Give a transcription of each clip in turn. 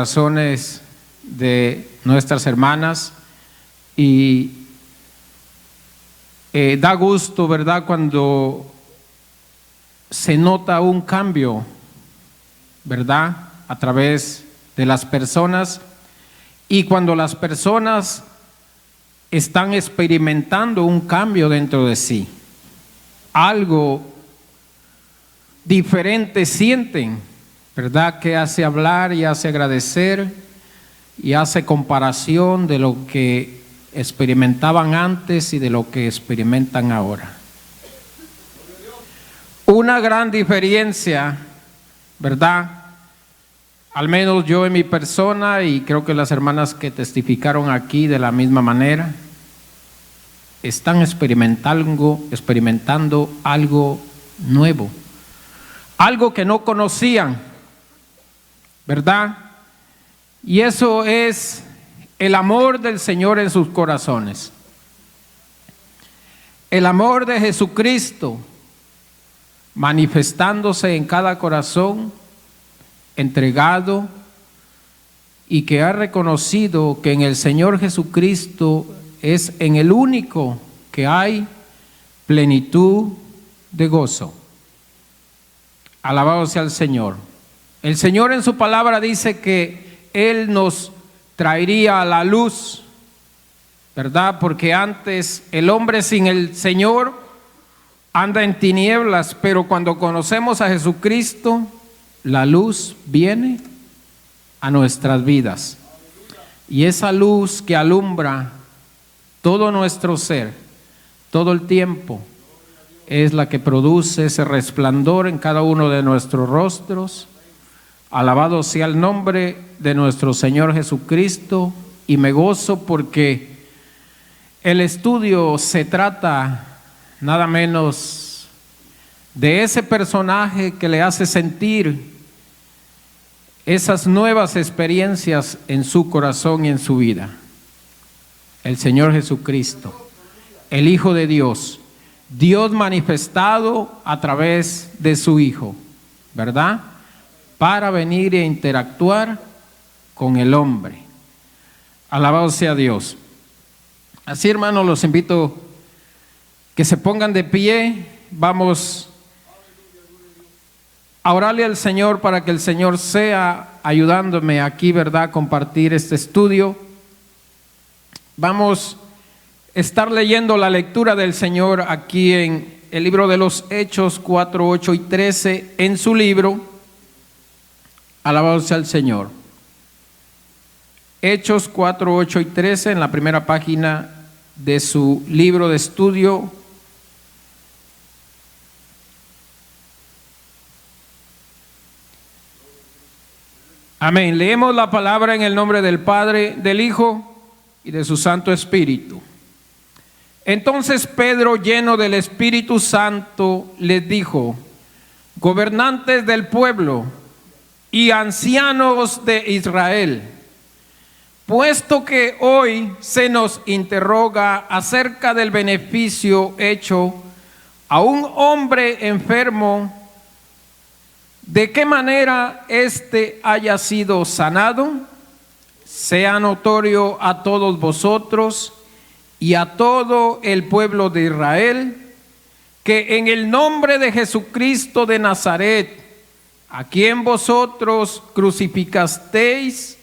Corazones de nuestras hermanas y da gusto, ¿verdad?, cuando se nota un cambio, ¿verdad?, a través de las personas, y cuando las personas están experimentando un cambio dentro de sí, algo diferente sienten, ¿verdad?, que hace hablar y hace agradecer y hace comparación de lo que experimentaban antes y de lo que experimentan ahora. Una gran diferencia, ¿verdad? Al menos yo en mi persona, y creo que las hermanas que testificaron aquí de la misma manera, están experimentando algo nuevo, algo que no conocían, ¿verdad? Y eso es el amor del Señor en sus corazones. El amor de Jesucristo manifestándose en cada corazón entregado y que ha reconocido que en el Señor Jesucristo es en el único que hay plenitud de gozo. Alabado sea el Señor. El Señor en su palabra dice que Él nos traería a la luz, ¿verdad? Porque antes el hombre sin el Señor anda en tinieblas, pero cuando conocemos a Jesucristo, la luz viene a nuestras vidas. Y esa luz que alumbra todo nuestro ser, todo el tiempo, es la que produce ese resplandor en cada uno de nuestros rostros. Alabado sea el nombre de nuestro Señor Jesucristo, y me gozo porque el estudio se trata nada menos de ese personaje que le hace sentir esas nuevas experiencias en su corazón y en su vida. El Señor Jesucristo, el Hijo de Dios, Dios manifestado a través de su Hijo, ¿verdad?, para venir e interactuar con el hombre. Alabado sea Dios. Así, hermanos, los invito que se pongan de pie. Vamos a orarle al Señor para que el Señor sea ayudándome aquí, ¿verdad?, a compartir este estudio. Vamos a estar leyendo la lectura del Señor aquí en el libro de los Hechos 4, 8 y 13 en su libro. Alabado sea el Señor. Hechos 4, 8 y 13 en la primera página de su libro de estudio. Amén. Leemos la palabra en el nombre del Padre, del Hijo y de su Santo Espíritu. Entonces Pedro, lleno del Espíritu Santo, les dijo: gobernantes del pueblo y ancianos de Israel, puesto que hoy se nos interroga acerca del beneficio hecho a un hombre enfermo, de qué manera éste haya sido sanado, sea notorio a todos vosotros y a todo el pueblo de Israel, que en el nombre de Jesucristo de Nazaret, a quien vosotros crucificasteis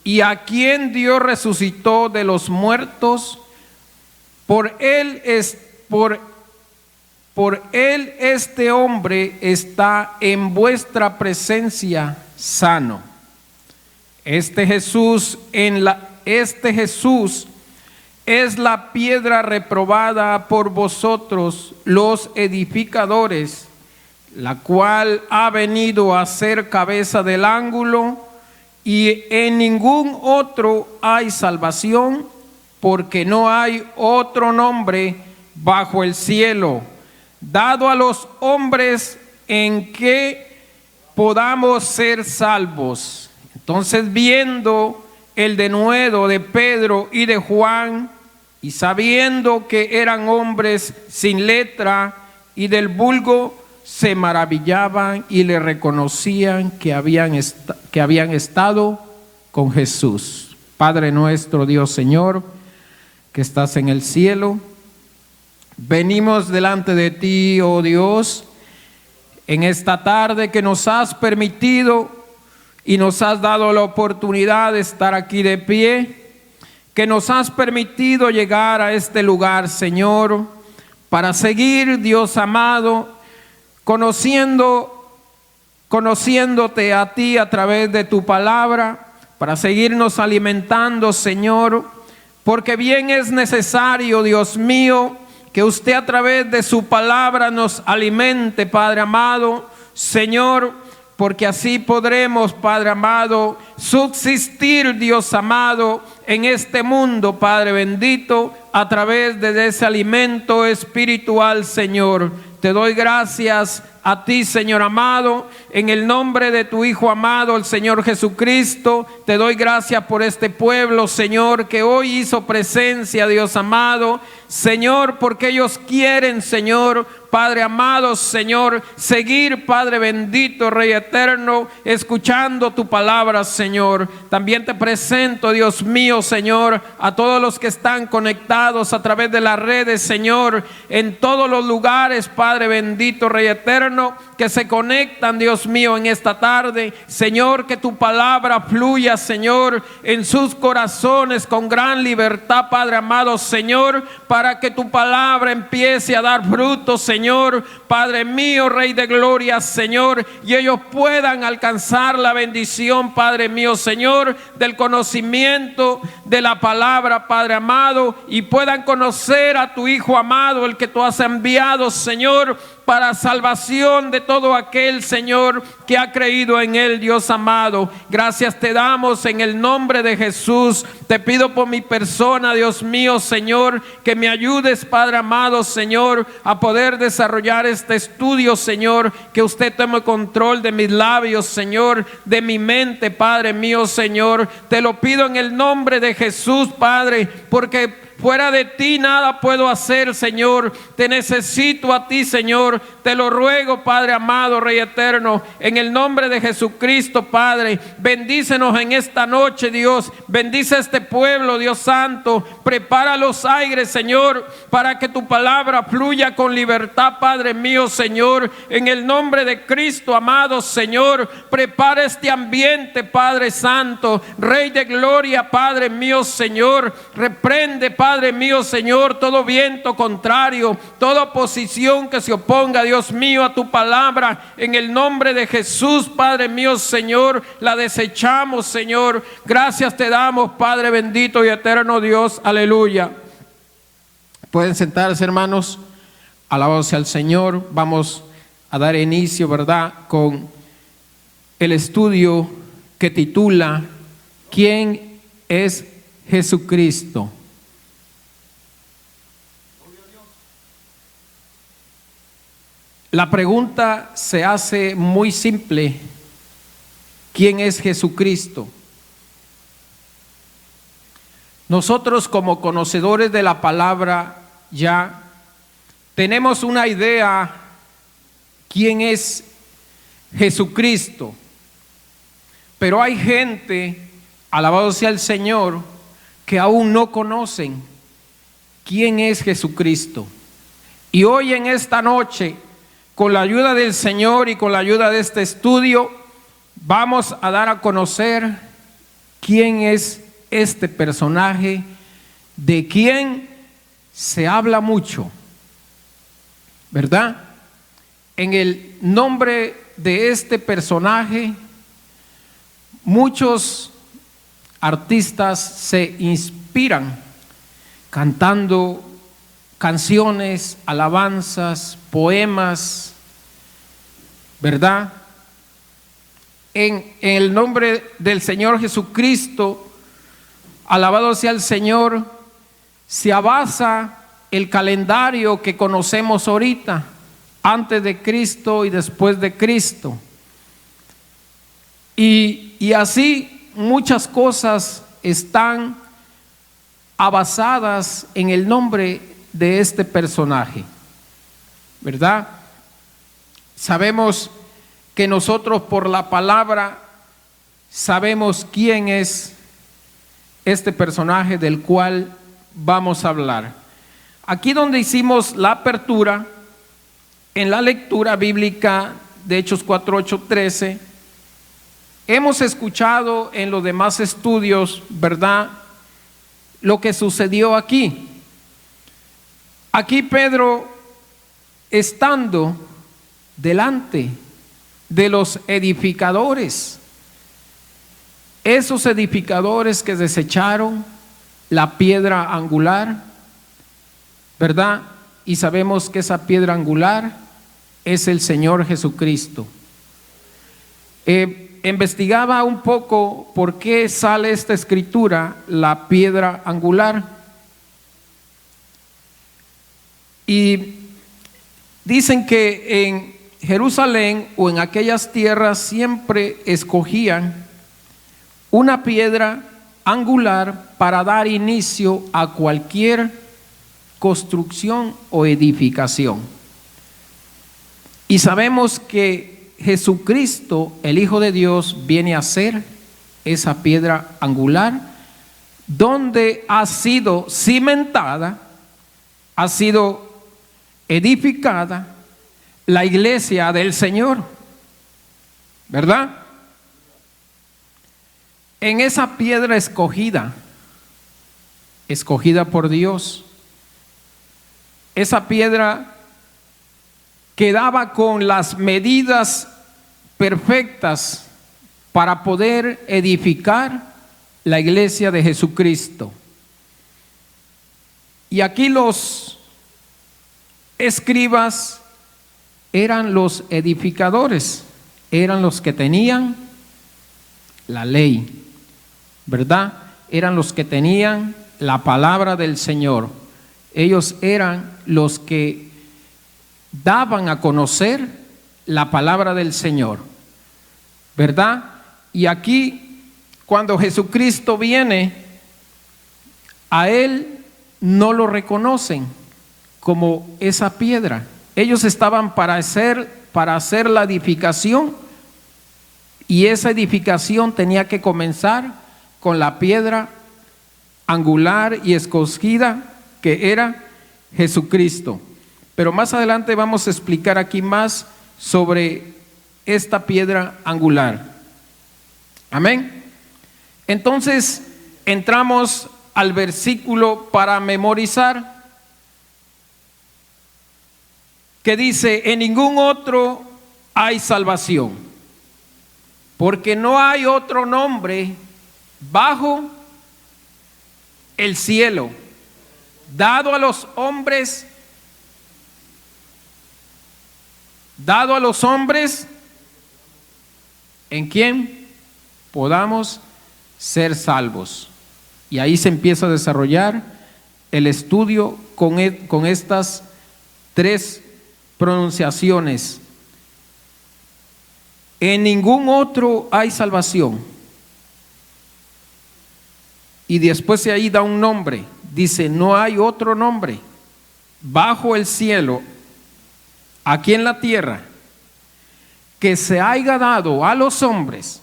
y a quien Dios resucitó de los muertos, por él este hombre está en vuestra presencia sano. Este Jesús es la piedra reprobada por vosotros los edificadores, la cual ha venido a ser cabeza del ángulo, y en ningún otro hay salvación, porque no hay otro nombre bajo el cielo dado a los hombres en que podamos ser salvos. Entonces, viendo el denuedo de Pedro y de Juan, y sabiendo que eran hombres sin letra y del vulgo, se maravillaban y le reconocían que habían estado con Jesús. Padre nuestro, Dios Señor, que estás en el cielo, venimos delante de ti, oh Dios, en esta tarde que nos has permitido y nos has dado la oportunidad de estar aquí de pie, que nos has permitido llegar a este lugar, Señor, para seguir, Dios amado, conociéndote a ti a través de tu palabra, para seguirnos alimentando, Señor, porque bien es necesario, Dios mío, que usted a través de su palabra nos alimente, Padre amado, Señor, porque así podremos, Padre amado, subsistir, Dios amado, en este mundo, Padre bendito, a través de ese alimento espiritual, Señor. Te doy gracias a ti, Señor amado, en el nombre de tu Hijo amado, el Señor Jesucristo. Te doy gracias por este pueblo, Señor, que hoy hizo presencia, Dios amado, Señor, porque ellos quieren, Señor, Padre amado, Señor, seguir, Padre bendito, Rey eterno, escuchando tu palabra, Señor. También te presento, Dios mío, Señor, a todos los que están conectados a través de las redes, Señor, en todos los lugares, Padre bendito, Rey eterno, que se conectan, Dios mío, en esta tarde. Señor, que tu palabra fluya, Señor, en sus corazones con gran libertad, Padre amado, Señor, para que tu palabra empiece a dar frutos, Señor, Padre mío, Rey de gloria, Señor, y ellos puedan alcanzar la bendición, Padre mío, Señor, del conocimiento de la palabra, Padre amado, y puedan conocer a tu Hijo amado, el que tú has enviado, Señor, para salvación de todo aquel, Señor, que ha creído en él, Dios amado. Gracias te damos en el nombre de Jesús. Te pido por mi persona, Dios mío, Señor, que me ayudes, Padre amado, Señor, a poder desarrollar este estudio, Señor, que usted tome control de mis labios, Señor, de mi mente, Padre mío, Señor. Te lo pido en el nombre de Jesús, Padre, porque fuera de ti nada puedo hacer, Señor. Te necesito a ti, Señor. Te lo ruego, Padre amado, Rey eterno, en el nombre de Jesucristo, Padre. Bendícenos en esta noche, Dios. Bendice a este pueblo, Dios santo. Prepara los aires, Señor, para que tu palabra fluya con libertad, Padre mío, Señor. En el nombre de Cristo, amado Señor, prepara este ambiente, Padre santo, Rey de gloria, Padre mío, Señor. Reprende, Padre mío, Señor, todo viento contrario, toda oposición que se oponga, Dios mío, a tu palabra. En el nombre de Jesús, Padre mío, Señor, la desechamos, Señor. Gracias te damos, Padre bendito y eterno Dios. Aleluya. Pueden sentarse, hermanos. Alabado sea el Señor. Vamos a dar inicio, ¿verdad?, con el estudio que titula ¿Quién es Jesucristo? La pregunta se hace muy simple. ¿Quién es Jesucristo? Nosotros, como conocedores de la palabra, ya tenemos una idea quién es Jesucristo. Pero hay gente, alabado sea el Señor, que aún no conocen quién es Jesucristo. Y hoy en esta noche, con la ayuda del Señor y con la ayuda de este estudio, vamos a dar a conocer quién es este personaje de quien se habla mucho, ¿verdad? En el nombre de este personaje, muchos artistas se inspiran cantando canciones, alabanzas, poemas, ¿verdad? En el nombre del Señor Jesucristo, alabado sea el Señor, se basa el calendario que conocemos ahorita, antes de Cristo y después de Cristo. Y así muchas cosas están basadas en el nombre de este personaje, ¿verdad? Sabemos que nosotros por la palabra sabemos quién es este personaje del cual vamos a hablar. Aquí donde hicimos la apertura, en la lectura bíblica de Hechos 4, 8, 13, hemos escuchado en los demás estudios, ¿verdad?, lo que sucedió aquí. Aquí Pedro, estando delante de los edificadores, esos edificadores que desecharon la piedra angular, ¿verdad? Y sabemos que esa piedra angular es el Señor Jesucristo. Investigaba un poco por qué sale esta escritura, la piedra angular. Y dicen que en Jerusalén o en aquellas tierras siempre escogían una piedra angular para dar inicio a cualquier construcción o edificación. Y sabemos que Jesucristo, el Hijo de Dios, viene a ser esa piedra angular donde ha sido cimentada, ha sido edificada la iglesia del Señor, ¿verdad? En esa piedra escogida por Dios, esa piedra quedaba con las medidas perfectas para poder edificar la iglesia de Jesucristo. Y aquí los escribas eran los edificadores, eran los que tenían la ley, ¿verdad? Eran los que tenían la palabra del Señor. Ellos eran los que daban a conocer la palabra del Señor, ¿verdad? Y aquí, cuando Jesucristo viene, a Él no lo reconocen como esa piedra. Ellos estaban para hacer la edificación, y esa edificación tenía que comenzar con la piedra angular y escogida que era Jesucristo. Pero más adelante vamos a explicar aquí más sobre esta piedra angular. Amén. Entonces entramos al versículo para memorizar, que dice: en ningún otro hay salvación, porque no hay otro nombre bajo el cielo dado a los hombres en quien podamos ser salvos. Y ahí se empieza a desarrollar el estudio con estas tres pronunciaciones. En ningún otro hay salvación. Y después de ahí da un nombre. Dice: no hay otro nombre bajo el cielo, aquí en la tierra, que se haya dado a los hombres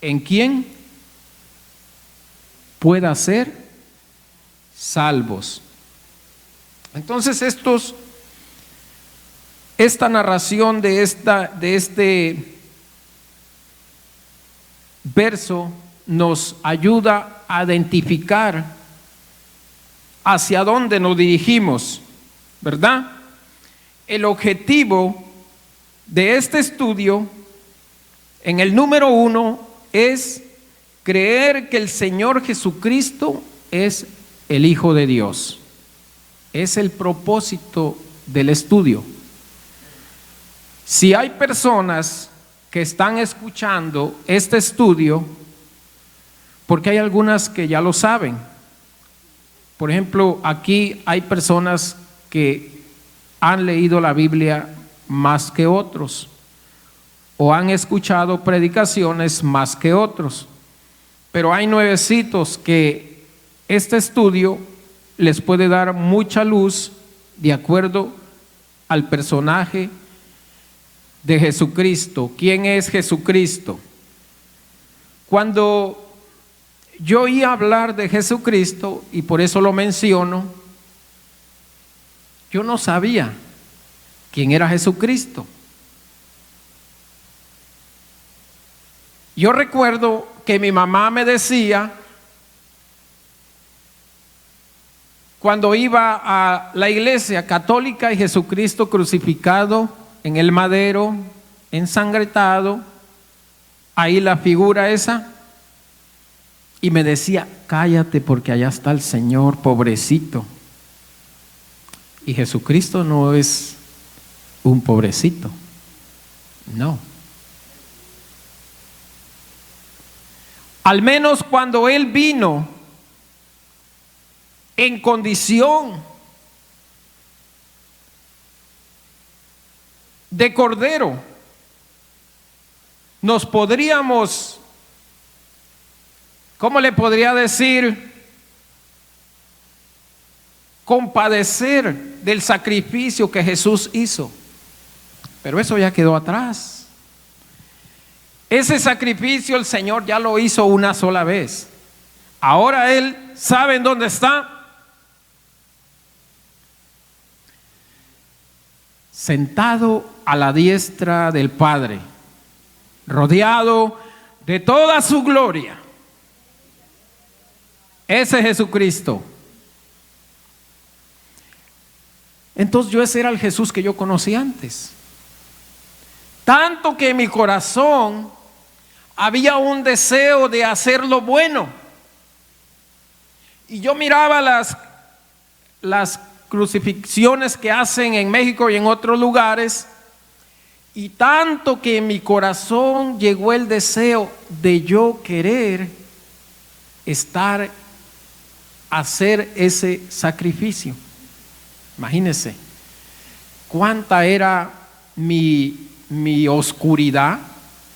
en quien pueda ser salvos. Entonces esta narración de este verso nos ayuda a identificar hacia dónde nos dirigimos, ¿verdad? El objetivo de este estudio, en el número 1, es creer que el Señor Jesucristo es el Hijo de Dios. Es el propósito del estudio. Si hay personas que están escuchando este estudio, porque hay algunas que ya lo saben. Por ejemplo, aquí hay personas que han leído la Biblia más que otros, o han escuchado predicaciones más que otros. Pero hay nuevecitos que este estudio les puede dar mucha luz de acuerdo al personaje de Jesucristo. ¿Quién es Jesucristo? Cuando yo oía hablar de Jesucristo y por eso lo menciono. Yo no sabía quién era Jesucristo. Yo recuerdo que mi mamá me decía, cuando iba a la iglesia católica y Jesucristo crucificado en el madero, ensangretado, ahí la figura esa, y me decía, cállate porque allá está el Señor, pobrecito. Y Jesucristo no es un pobrecito, no. Al menos cuando Él vino en condición de cordero, nos podríamos, ¿cómo le podría decir? Compadecer del sacrificio que Jesús hizo. Pero eso ya quedó atrás. Ese sacrificio el Señor ya lo hizo una sola vez. Ahora Él sabe en dónde está. Sentado a la diestra del Padre, rodeado de toda su gloria. Ese es Jesucristo. Entonces ese era el Jesús que yo conocí antes. Tanto que en mi corazón había un deseo de hacer lo bueno. Y yo miraba las crucifixiones que hacen en México y en otros lugares, y tanto que en mi corazón llegó el deseo de yo querer hacer ese sacrificio. Imagínense cuánta era mi oscuridad,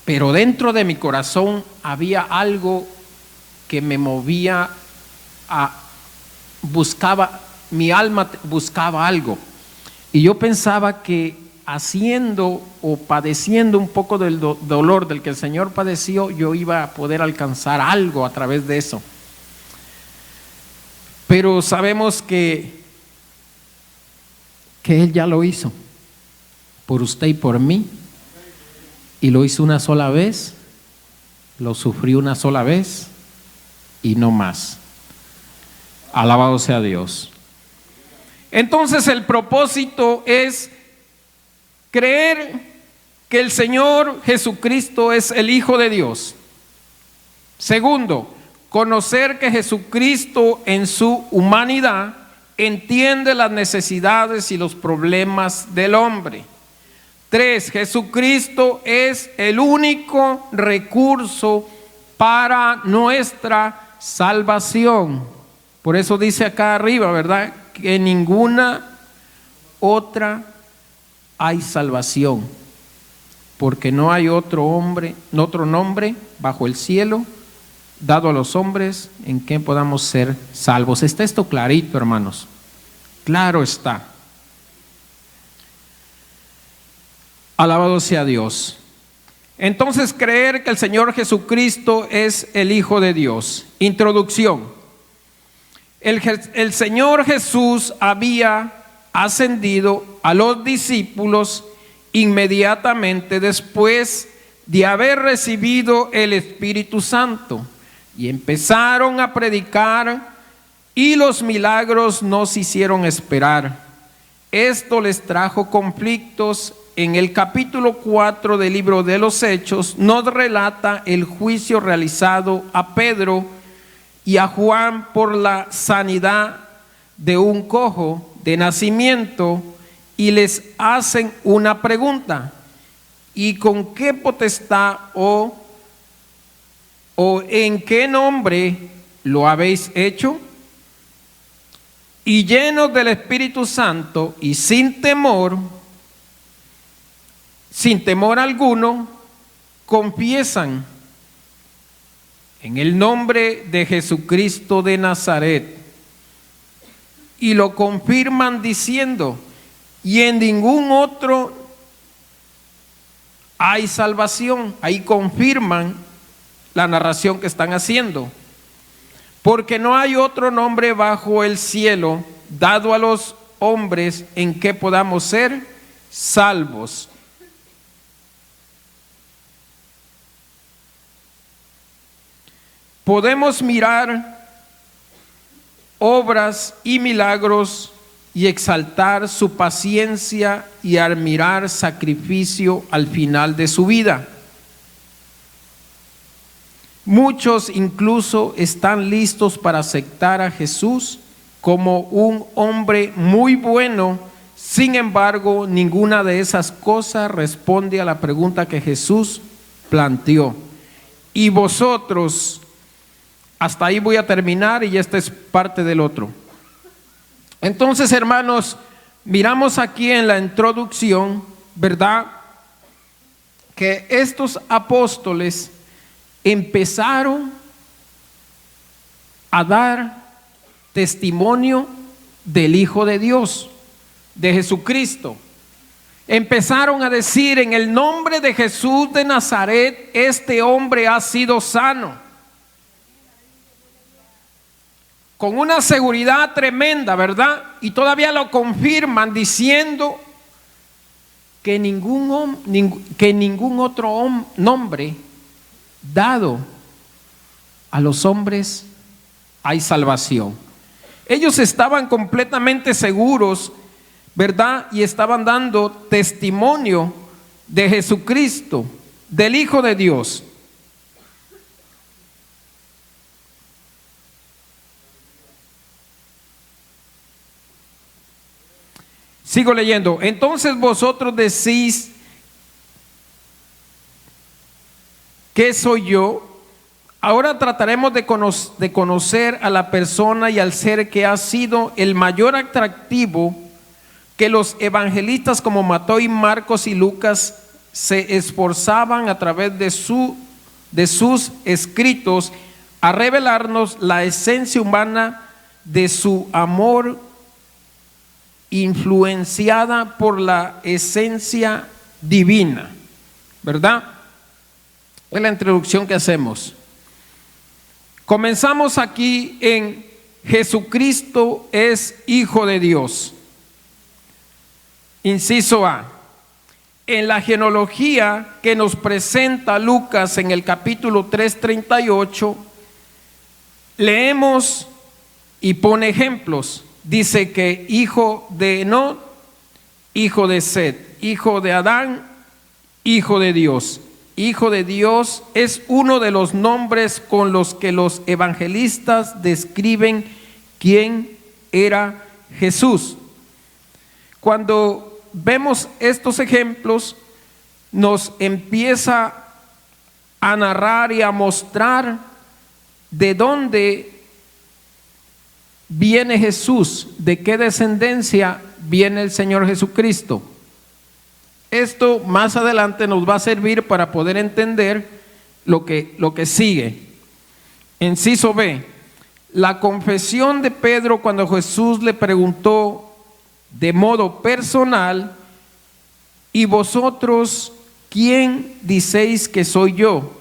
pero dentro de mi corazón había algo que me movía mi alma buscaba algo. Y yo pensaba que haciendo o padeciendo un poco del dolor del que el Señor padeció, yo iba a poder alcanzar algo a través de eso. Pero sabemos que Él ya lo hizo por usted y por mí, y lo hizo una sola vez, lo sufrió una sola vez y no más. Alabado sea Dios. Entonces el propósito es creer que el Señor Jesucristo es el Hijo de Dios. Segundo, conocer que Jesucristo en su humanidad entiende las necesidades y los problemas del hombre. 3, Jesucristo es el único recurso para nuestra salvación. Por eso dice acá arriba, ¿verdad? Que ninguna otra hay salvación, porque no hay otro nombre bajo el cielo dado a los hombres en que podamos ser salvos. Está esto clarito, hermanos. Claro está. Alabado sea Dios. Entonces, creer que el Señor Jesucristo es el Hijo de Dios. Introducción. El Señor Jesús había ascendido a los discípulos inmediatamente después de haber recibido el Espíritu Santo, y empezaron a predicar, y los milagros no se hicieron esperar. Esto les trajo conflictos. En el capítulo 4 del libro de los Hechos nos relata el juicio realizado a Pedro y a Juan por la sanidad de un cojo de nacimiento, y les hacen una pregunta: ¿y con qué potestad o en qué nombre lo habéis hecho? Y llenos del Espíritu Santo y sin temor alguno, confiesan en el nombre de Jesucristo de Nazaret, y lo confirman diciendo: y en ningún otro hay salvación. Ahí confirman la narración que están haciendo. porque no hay otro nombre bajo el cielo dado a los hombres en que podamos ser salvos. Podemos mirar obras y milagros y exaltar su paciencia y admirar sacrificio al final de su vida. Muchos incluso están listos para aceptar a Jesús como un hombre muy bueno. Sin embargo, ninguna de esas cosas responde a la pregunta que Jesús planteó. Y vosotros, hasta ahí voy a terminar y esta es parte del otro. Entonces, hermanos, miramos aquí en la introducción, ¿verdad?, que estos apóstoles empezaron a dar testimonio del Hijo de Dios, de Jesucristo. Empezaron a decir: en el nombre de Jesús de Nazaret, este hombre ha sido sano. Con una seguridad tremenda, ¿verdad? Y todavía lo confirman diciendo que ningún otro nombre dado a los hombres hay salvación. Ellos estaban completamente seguros, ¿verdad? Y estaban dando testimonio de Jesucristo, del Hijo de Dios. Sigo leyendo. Entonces vosotros decís: ¿qué soy yo? Ahora trataremos de conocer a la persona y al ser que ha sido el mayor atractivo que los evangelistas como Mateo, Marcos y Lucas se esforzaban a través de sus escritos a revelarnos la esencia humana de su amor, influenciada por la esencia divina, ¿verdad? Es la introducción que hacemos. Comenzamos aquí en Jesucristo es Hijo de Dios. Inciso A. En la genealogía que nos presenta Lucas en el capítulo 3:38, leemos y pone ejemplos. Dice que hijo de Enoc, hijo de Set, hijo de Adán, hijo de Dios. Hijo de Dios es uno de los nombres con los que los evangelistas describen quién era Jesús. Cuando vemos estos ejemplos, nos empieza a narrar y a mostrar de dónde viene Jesús, de qué descendencia viene el Señor Jesucristo. Esto más adelante nos va a servir para poder entender lo que sigue. Inciso B. La confesión de Pedro cuando Jesús le preguntó de modo personal: ¿y vosotros quién diceis que soy yo?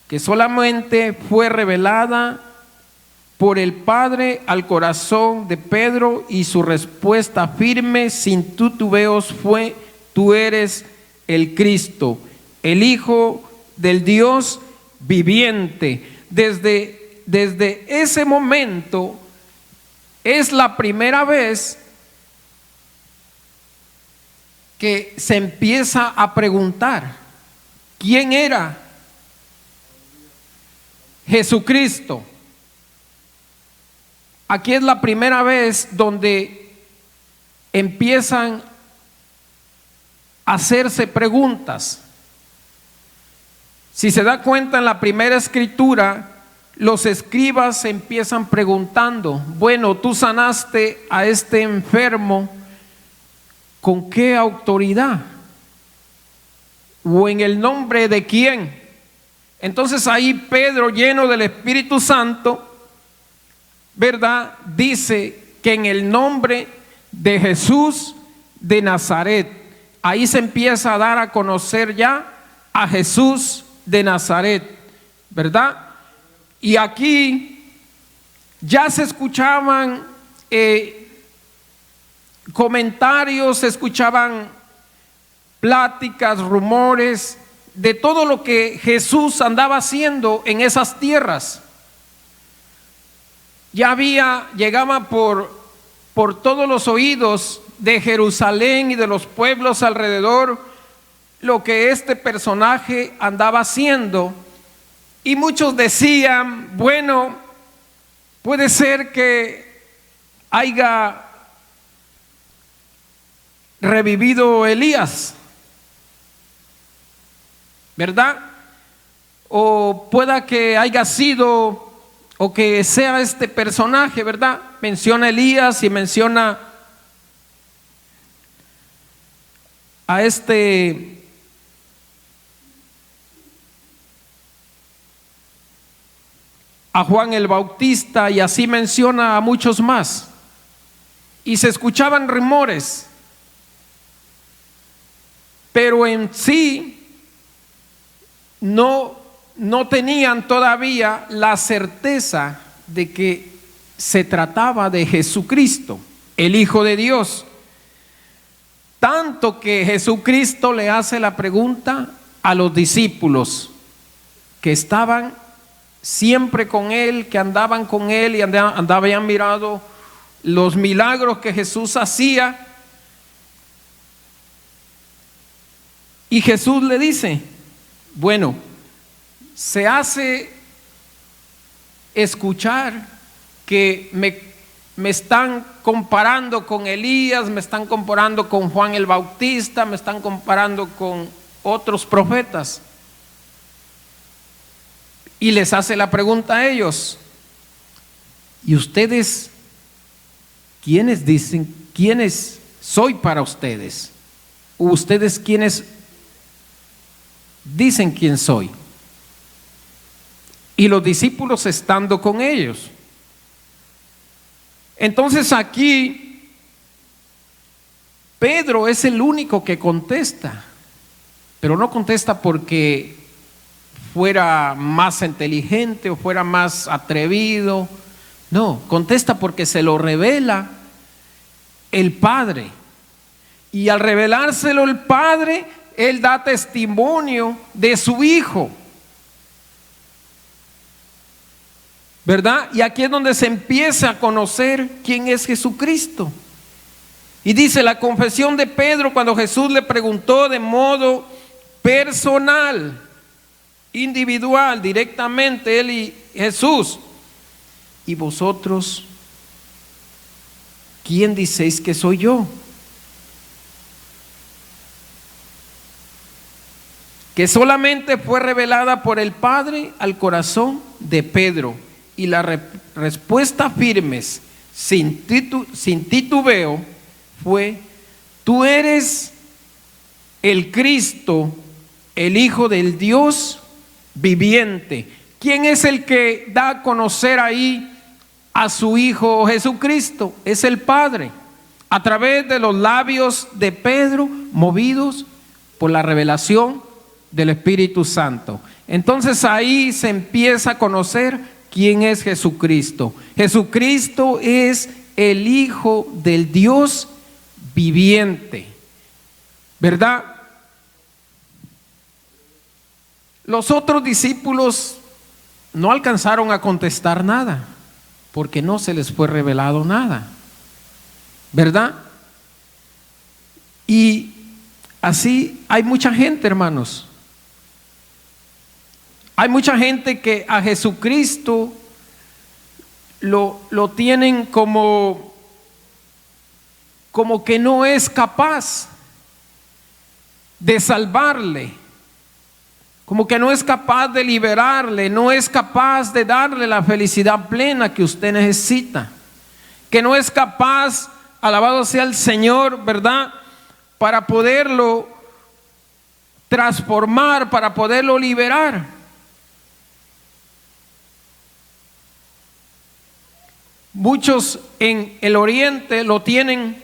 Que solamente fue revelada por el Padre al corazón de Pedro, y su respuesta firme, sin titubeos, fue: tú eres el Cristo, el Hijo del Dios viviente. Desde ese momento es la primera vez que se empieza a preguntar quién era Jesucristo. Aquí es la primera vez donde empiezan a hacerse preguntas. Si se da cuenta, en la primera escritura, los escribas se empiezan preguntando: bueno, tú sanaste a este enfermo, ¿con qué autoridad? ¿O en el nombre de quién? Entonces ahí Pedro, lleno del Espíritu Santo, ¿verdad?, dice que en el nombre de Jesús de Nazaret. Ahí se empieza a dar a conocer ya a Jesús de Nazaret, ¿verdad? Y aquí Ya se escuchaban comentarios, se escuchaban pláticas, rumores de todo lo que Jesús andaba haciendo en esas tierras. Ya llegaba por todos los oídos de Jerusalén y de los pueblos alrededor lo que este personaje andaba haciendo. Y muchos decían, bueno, puede ser que haya revivido Elías, ¿verdad? O pueda que haya sido, o que sea este personaje, ¿verdad? Menciona a Elías y menciona a a Juan el Bautista, y así menciona a muchos más. Y se escuchaban rumores, pero en sí no tenían todavía la certeza de que se trataba de Jesucristo, el Hijo de Dios. Tanto que Jesucristo le hace la pregunta a los discípulos que estaban siempre con él, que andaban con él y habían mirado los milagros que Jesús hacía. Y Jesús le dice, bueno, se hace escuchar que me están comparando con Elías, me están comparando con Juan el Bautista, me están comparando con otros profetas. Y les hace la pregunta a ellos, ¿y ustedes quiénes dicen, quiénes soy para ustedes? ¿O ustedes quiénes dicen quién soy? Y los discípulos estando con ellos. Entonces aquí Pedro es el único que contesta, pero no contesta porque fuera más inteligente o fuera más atrevido. No, contesta porque se lo revela el Padre. Y al revelárselo el Padre, Él da testimonio de su Hijo, ¿verdad? Y aquí es donde se empieza a conocer quién es Jesucristo. Y dice la confesión de Pedro cuando Jesús le preguntó de modo personal, individual, directamente, él y Jesús: ¿y vosotros quién diceis que soy yo? Que solamente fue revelada por el Padre al corazón de Pedro. Y la respuesta firmes, sin titubeo, fue: tú eres el Cristo, el Hijo del Dios viviente. ¿Quién es el que da a conocer ahí a su Hijo Jesucristo? Es el Padre, a través de los labios de Pedro, movidos por la revelación del Espíritu Santo. Entonces ahí se empieza a conocer quién es Jesucristo. Jesucristo es el Hijo del Dios viviente, ¿verdad? Los otros discípulos no alcanzaron a contestar nada, porque no se les fue revelado nada, ¿verdad? Y así hay mucha gente, hermanos. Hay mucha gente que a Jesucristo lo tienen como que no es capaz de salvarle, como que no es capaz de liberarle, no es capaz de darle la felicidad plena que usted necesita, que no es capaz, alabado sea el Señor, ¿verdad?, para poderlo transformar, para poderlo liberar. Muchos en el oriente lo tienen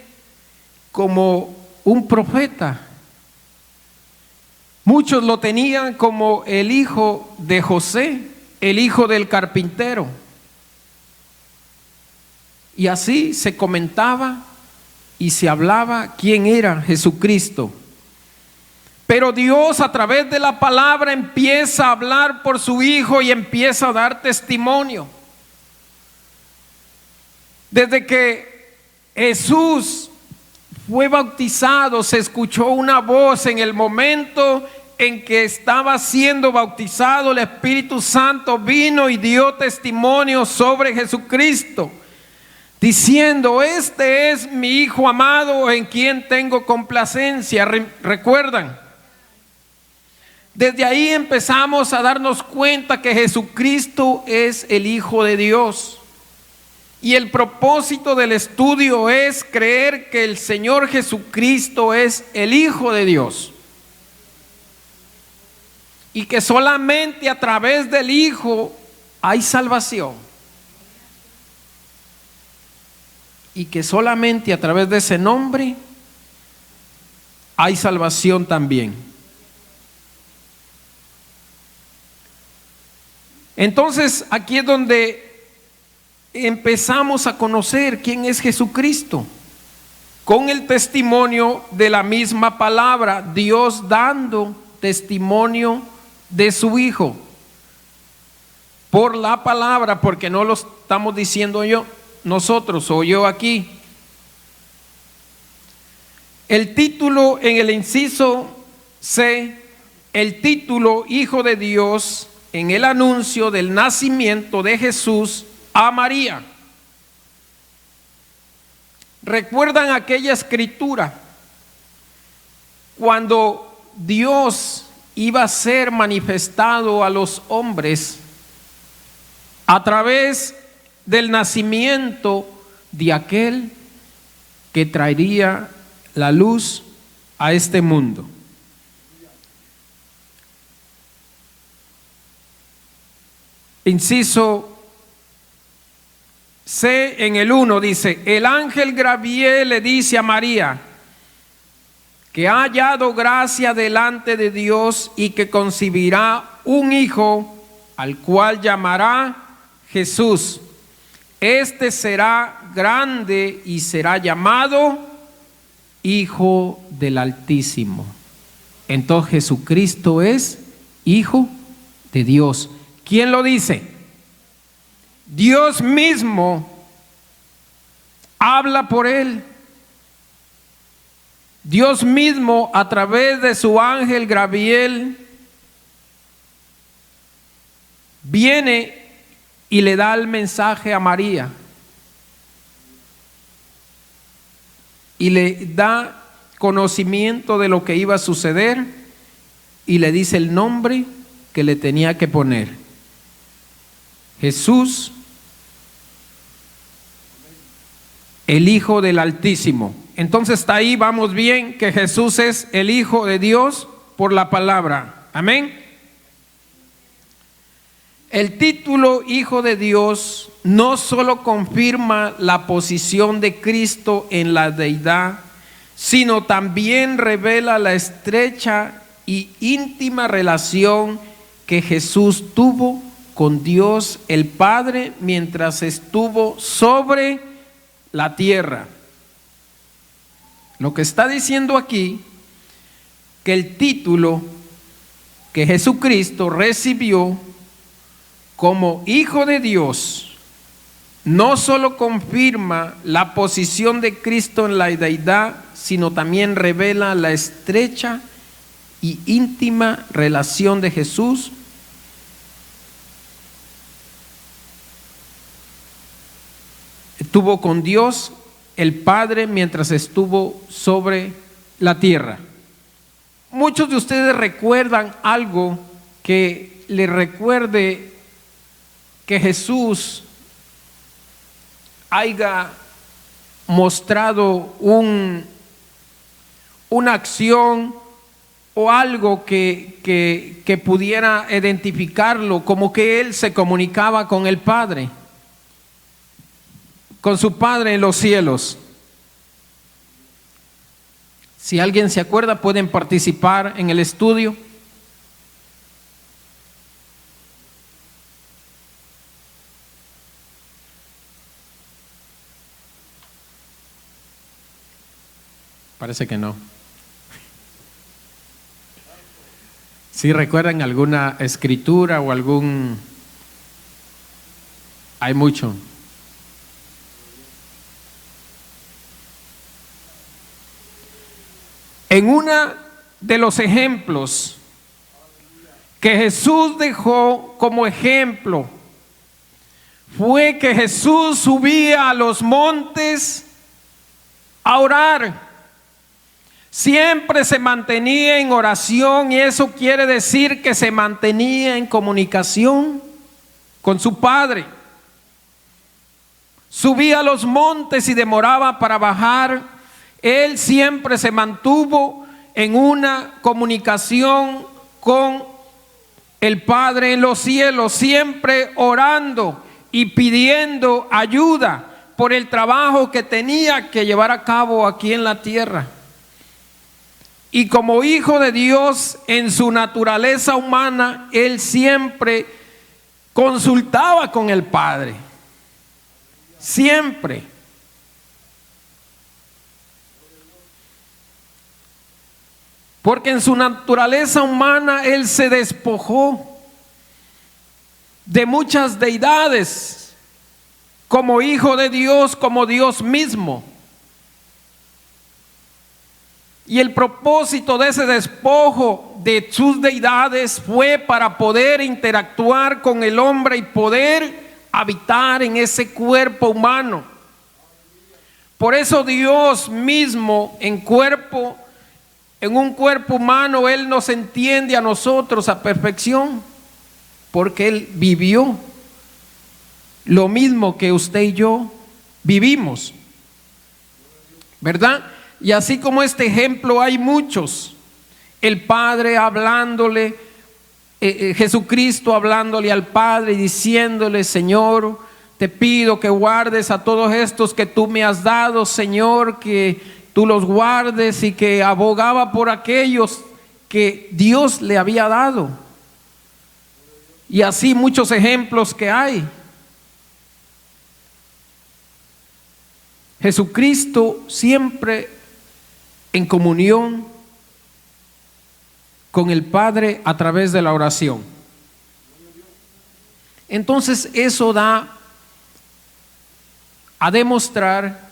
como un profeta. Muchos lo tenían como el hijo de José, el hijo del carpintero. Y así se comentaba y se hablaba quién era Jesucristo. Pero Dios a través de la palabra empieza a hablar por su Hijo y empieza a dar testimonio. Desde que Jesús fue bautizado, se escuchó una voz en el momento en que estaba siendo bautizado. El Espíritu Santo vino y dio testimonio sobre Jesucristo, diciendo: este es mi Hijo amado en quien tengo complacencia. ¿Recuerdan? Desde ahí empezamos a darnos cuenta que Jesucristo es el Hijo de Dios. Y el propósito del estudio es creer que el Señor Jesucristo es el Hijo de Dios. Y que solamente a través del Hijo hay salvación. Y que solamente a través de ese nombre hay salvación también. Entonces aquí es donde empezamos a conocer quién es Jesucristo, con el testimonio de la misma palabra, Dios dando testimonio de su Hijo por la palabra, porque no lo estamos diciendo nosotros o yo aquí. El título en el inciso C, el título Hijo de Dios, en el anuncio del nacimiento de Jesús a María. ¿Recuerdan aquella escritura cuando Dios iba a ser manifestado a los hombres a través del nacimiento de aquel que traería la luz a este mundo? Inciso C en el 1 dice: el ángel Gabriel le dice a María que ha hallado gracia delante de Dios y que concebirá un hijo al cual llamará Jesús. Este será grande y será llamado Hijo del Altísimo. Entonces Jesucristo es Hijo de Dios. ¿Quién lo dice? Dios mismo habla por él. Dios mismo a través de su ángel Gabriel viene y le da el mensaje a María y le da conocimiento de lo que iba a suceder y le dice el nombre que le tenía que poner: Jesús, el Hijo del Altísimo. Entonces hasta ahí vamos bien, que Jesús es el Hijo de Dios por la palabra. Amén. El título Hijo de Dios no solo confirma la posición de Cristo en la deidad, sino también revela la estrecha y íntima relación que Jesús tuvo con Dios el Padre mientras estuvo sobre la tierra. Lo que está diciendo aquí, que el título que Jesucristo recibió como Hijo de Dios no solo confirma la posición de Cristo en la deidad, sino también revela la estrecha y íntima relación de Jesús tuvo con Dios el Padre mientras estuvo sobre la tierra. Muchos de ustedes recuerdan algo que le recuerde que Jesús haya mostrado una acción o algo que pudiera identificarlo como que él se comunicaba con el Padre, con su Padre en los cielos. Si alguien se acuerda, pueden participar en el estudio. Parece que no. ¿Sí recuerdan alguna escritura o algún? Hay mucho. En uno de los ejemplos que Jesús dejó como ejemplo fue que Jesús subía a los montes a orar. Siempre se mantenía en oración, y eso quiere decir que se mantenía en comunicación con su Padre. Subía a los montes y demoraba para bajar. Él siempre se mantuvo en una comunicación con el Padre en los cielos, siempre orando y pidiendo ayuda por el trabajo que tenía que llevar a cabo aquí en la tierra. Y como hijo de Dios, en su naturaleza humana, él siempre consultaba con el Padre. Siempre. Porque en su naturaleza humana él se despojó de muchas deidades como hijo de Dios, como Dios mismo. Y el propósito de ese despojo de sus deidades fue para poder interactuar con el hombre y poder habitar en ese cuerpo humano. Por eso Dios mismo en un cuerpo humano, Él nos entiende a nosotros a perfección, porque Él vivió lo mismo que usted y yo vivimos, ¿verdad? Y así como este ejemplo hay muchos. El Padre hablándole, Jesucristo hablándole al Padre y diciéndole: Señor, te pido que guardes a todos estos que tú me has dado, Señor, que tú los guardes, y que abogaba por aquellos que Dios le había dado. Y así muchos ejemplos que hay. Jesucristo siempre en comunión con el Padre a través de la oración. Entonces eso da a demostrar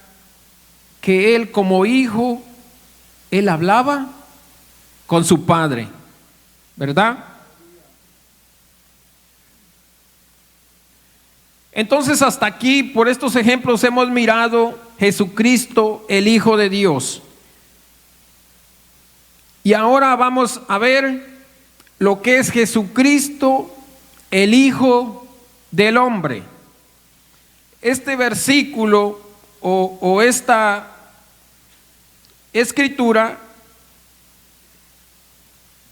que él como hijo, él hablaba con su Padre, ¿verdad? Entonces hasta aquí, por estos ejemplos, hemos mirado Jesucristo, el Hijo de Dios. Y ahora vamos a ver lo que es Jesucristo, el Hijo del Hombre. Este versículo o esta escritura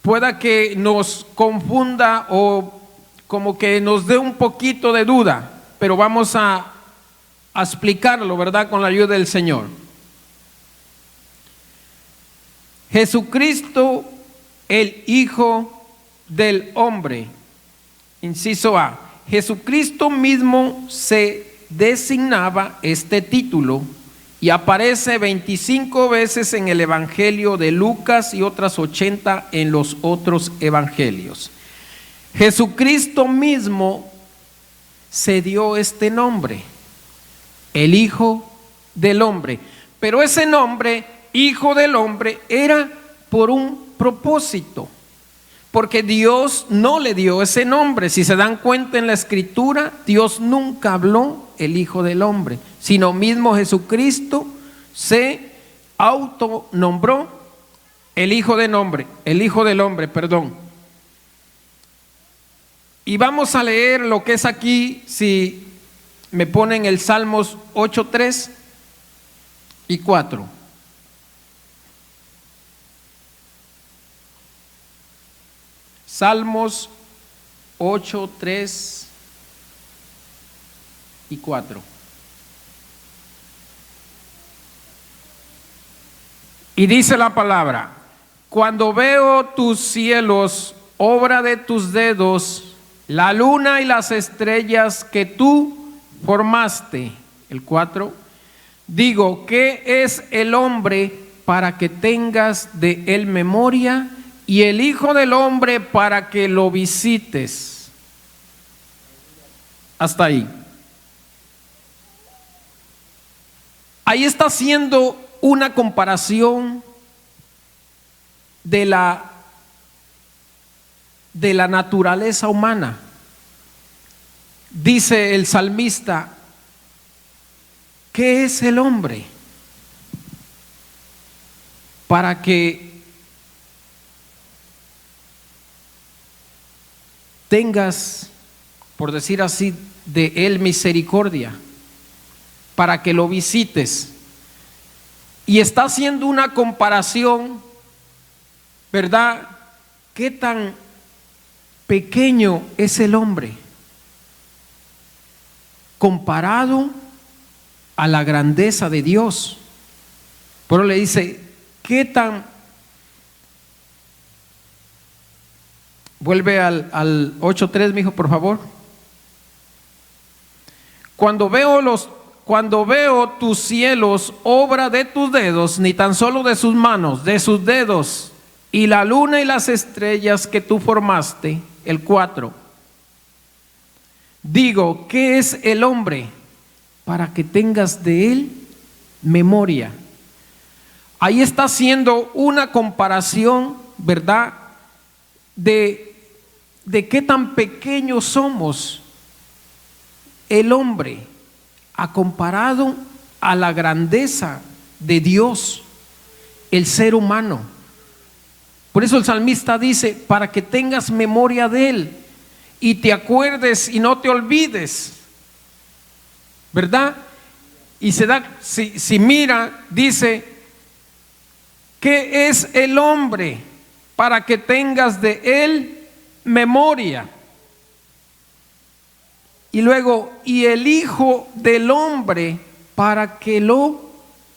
pueda que nos confunda o como que nos dé un poquito de duda, pero vamos a explicarlo, ¿verdad? Con la ayuda del Señor. Jesucristo, el Hijo del Hombre. Inciso A. Jesucristo mismo se designaba este título y aparece 25 veces en el Evangelio de Lucas y otras 80 en los otros evangelios. Jesucristo mismo se dio este nombre, el Hijo del Hombre. Pero ese nombre, Hijo del Hombre, era por un propósito, porque Dios no le dio ese nombre. Si se dan cuenta en la Escritura, Dios nunca habló el Hijo del Hombre, sino mismo Jesucristo se autonombró el Hijo del Hombre, perdón. Y vamos a leer lo que es aquí, si me ponen el Salmos 8, 3 y 4. Salmos 8, 3 y 4. Y dice la palabra: cuando veo tus cielos, obra de tus dedos, la luna y las estrellas que tú formaste. El 4. Digo, ¿qué es el hombre para que tengas de él memoria, y el Hijo del Hombre para que lo visites. Hasta ahí. Ahí está haciendo una comparación de la naturaleza humana. Dice el salmista, ¿qué es el hombre? Para que tengas, por decir así, de él misericordia, para que lo visites. Y está haciendo una comparación, ¿verdad? ¿Qué tan pequeño es el hombre comparado a la grandeza de Dios? Pero le dice, ¿qué tan? Vuelve al 8:3, mijo, por favor. Cuando veo tus cielos, obra de tus dedos, ni tan solo de sus manos, de sus dedos, y la luna y las estrellas que tú formaste, el 4. Digo, ¿qué es el hombre? Para que tengas de él memoria. Ahí está haciendo una comparación, ¿verdad? De qué tan pequeños somos el hombre a comparado a la grandeza de Dios, el ser humano. Por eso el salmista dice, para que tengas memoria de él y te acuerdes y no te olvides, ¿verdad? Y si mira, dice, ¿qué es el hombre? Para que tengas de él memoria. Y luego, y el Hijo del Hombre para que lo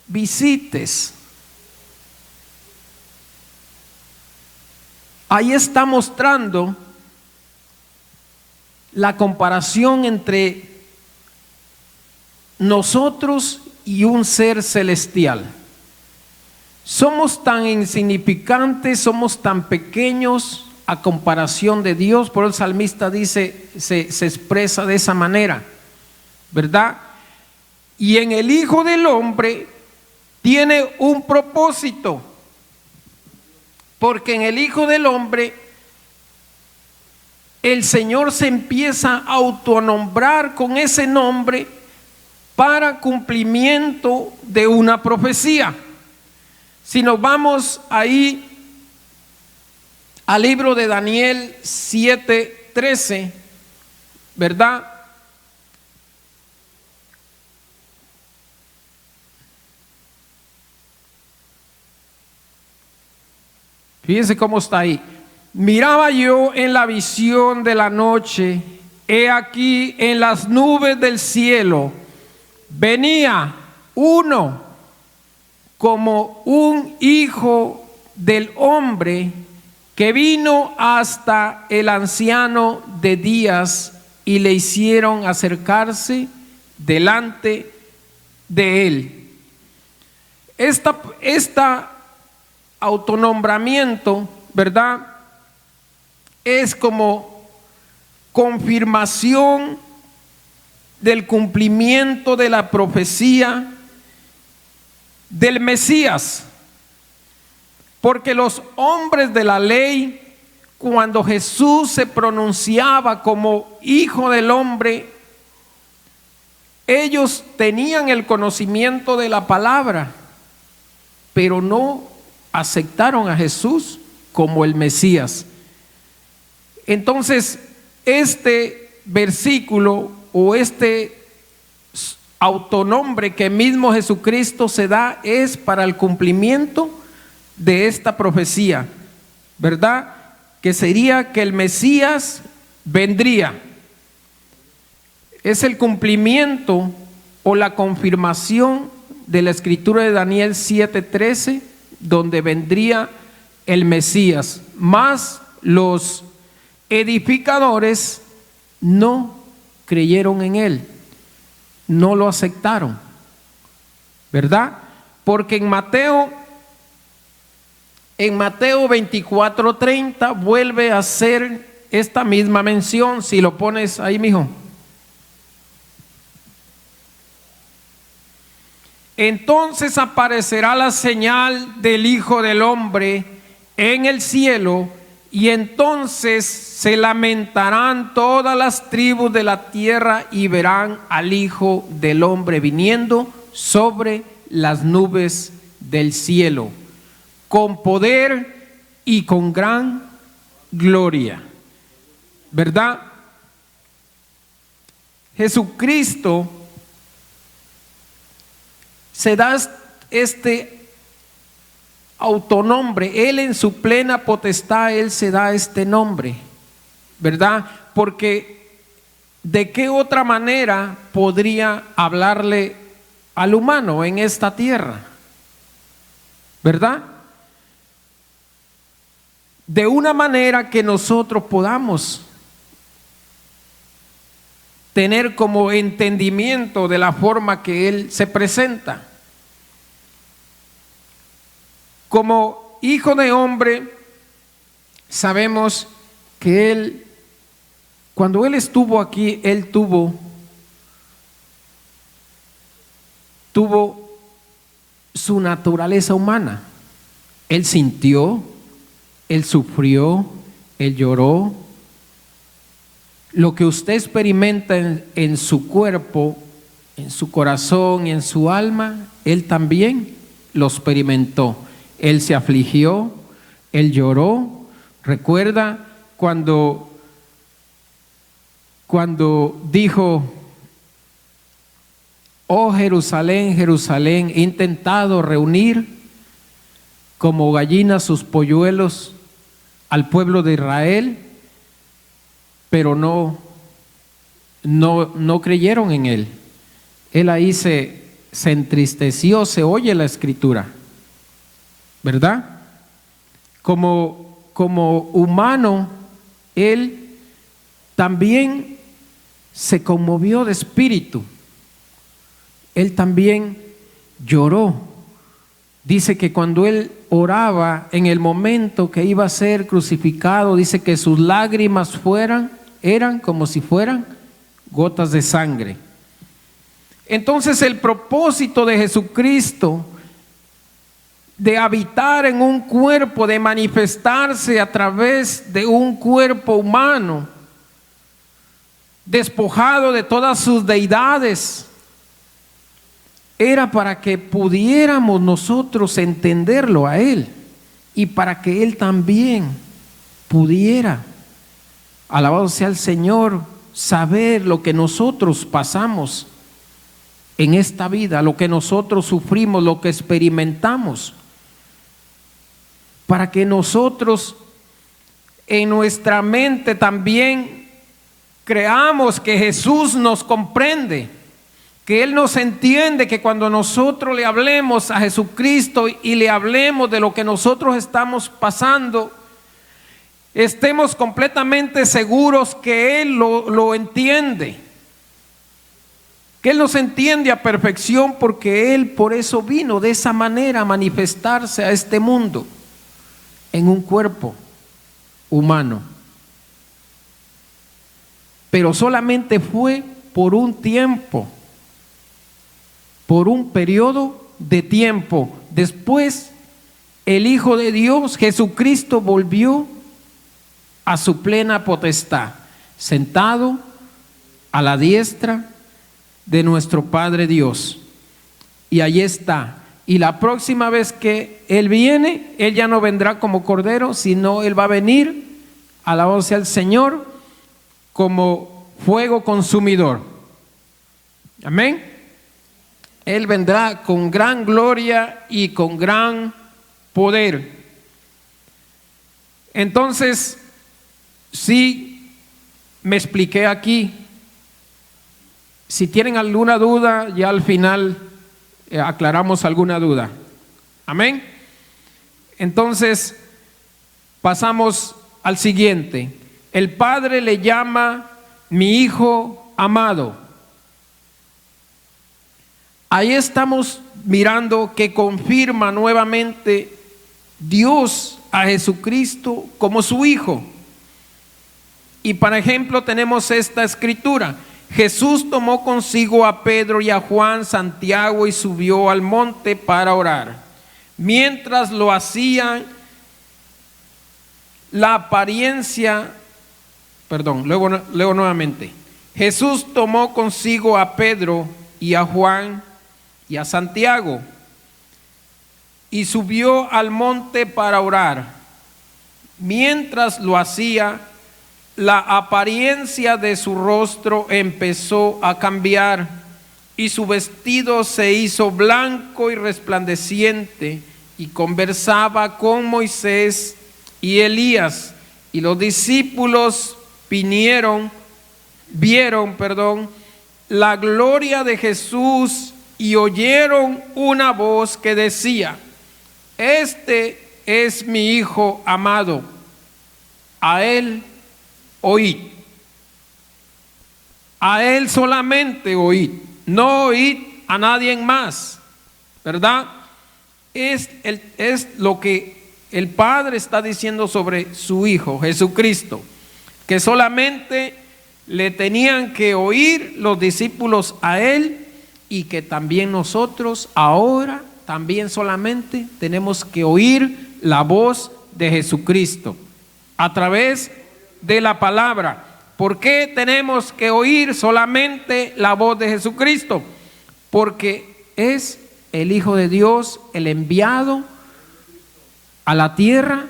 visites. Ahí está mostrando la comparación entre nosotros y un ser celestial. Somos tan insignificantes, somos tan pequeños a comparación de Dios. Por el salmista dice, se expresa de esa manera, ¿verdad? Y en el Hijo del Hombre tiene un propósito, porque en el Hijo del Hombre el Señor se empieza a autonombrar con ese nombre para cumplimiento de una profecía. Si nos vamos ahí al libro de Daniel 7:13, ¿verdad? Fíjense cómo está ahí. Miraba yo en la visión de la noche, he aquí en las nubes del cielo, venía uno como un hijo del hombre, que vino hasta el anciano de días y le hicieron acercarse delante de él. Esta autonombramiento, ¿verdad? Es como confirmación del cumplimiento de la profecía del Mesías. Porque los hombres de la ley, cuando Jesús se pronunciaba como Hijo del Hombre, ellos tenían el conocimiento de la palabra, pero no aceptaron a Jesús como el Mesías. Entonces, este versículo o este autonombre que mismo Jesucristo se da es para el cumplimiento de esta profecía, ¿verdad? Que sería que el Mesías vendría. Es el cumplimiento o la confirmación de la escritura de Daniel 7:13, donde vendría el Mesías. Mas los edificadores no creyeron en él, no lo aceptaron, ¿verdad? Porque en Mateo En Mateo 24:30 vuelve a hacer esta misma mención. Si lo pones ahí, mijo. Entonces aparecerá la señal del Hijo del Hombre en el cielo, y entonces se lamentarán todas las tribus de la tierra y verán al Hijo del Hombre viniendo sobre las nubes del cielo, con poder y con gran gloria. ¿Verdad? Jesucristo se da este autonombre. Él en su plena potestad, Él se da este nombre, ¿verdad? Porque ¿de qué otra manera podría hablarle al humano en esta tierra? ¿Verdad? De una manera que nosotros podamos tener como entendimiento de la forma que Él se presenta. Como Hijo de Hombre, sabemos que Él, cuando Él estuvo aquí, Él tuvo su naturaleza humana. Él sintió, Él sufrió, Él lloró. Lo que usted experimenta en su cuerpo, en su corazón y en su alma, Él también lo experimentó. Él se afligió, Él lloró. Recuerda cuando dijo: oh Jerusalén, Jerusalén, he intentado reunir como gallinas sus polluelos al pueblo de Israel, pero no creyeron en Él. Él ahí se entristeció. Se oye la escritura, ¿verdad? Como humano, Él también se conmovió de espíritu. Él también lloró. Dice que cuando Él oraba en el momento que iba a ser crucificado, dice que sus lágrimas eran como si fueran gotas de sangre. Entonces el propósito de Jesucristo de habitar en un cuerpo, de manifestarse a través de un cuerpo humano, despojado de todas sus deidades, era para que pudiéramos nosotros entenderlo a Él y para que Él también pudiera, alabado sea el Señor, saber lo que nosotros pasamos en esta vida, lo que nosotros sufrimos, lo que experimentamos, para que nosotros en nuestra mente también creamos que Jesús nos comprende, que Él nos entiende, que cuando nosotros le hablemos a Jesucristo y le hablemos de lo que nosotros estamos pasando, estemos completamente seguros que Él lo entiende, que Él nos entiende a perfección, porque Él por eso vino de esa manera a manifestarse a este mundo en un cuerpo humano. Pero solamente fue por un tiempo, por un periodo de tiempo. Después el Hijo de Dios, Jesucristo, volvió a su plena potestad, sentado a la diestra de nuestro Padre Dios. Y allí está. Y la próxima vez que Él viene, Él ya no vendrá como cordero, sino Él va a venir, alabado sea el Señor, como fuego consumidor. Amén. Él vendrá con gran gloria y con gran poder. Entonces, sí me expliqué aquí. Si tienen alguna duda, ya al final aclaramos alguna duda. Amén. Entonces, pasamos al siguiente. El Padre le llama mi Hijo amado. Ahí estamos mirando que confirma nuevamente Dios a Jesucristo como su Hijo. Y para ejemplo tenemos esta escritura: Jesús tomó consigo a Pedro y a Juan, Santiago, y subió al monte para orar. Mientras lo hacían, luego nuevamente. Jesús tomó consigo a Pedro y a Juan y a Santiago y subió al monte para orar. Mientras lo hacía, la apariencia de su rostro empezó a cambiar y su vestido se hizo blanco y resplandeciente, y conversaba con Moisés y Elías. Y los discípulos vieron la gloria de Jesús y oyeron una voz que decía: este es mi Hijo amado, a él oíd. A él solamente oíd, no oíd a nadie más, ¿verdad? Es lo que el Padre está diciendo sobre su Hijo Jesucristo, que solamente le tenían que oír los discípulos a él, y que también nosotros ahora también solamente tenemos que oír la voz de Jesucristo a través de la palabra. ¿Por qué tenemos que oír solamente la voz de Jesucristo? Porque es el Hijo de Dios, el enviado a la tierra,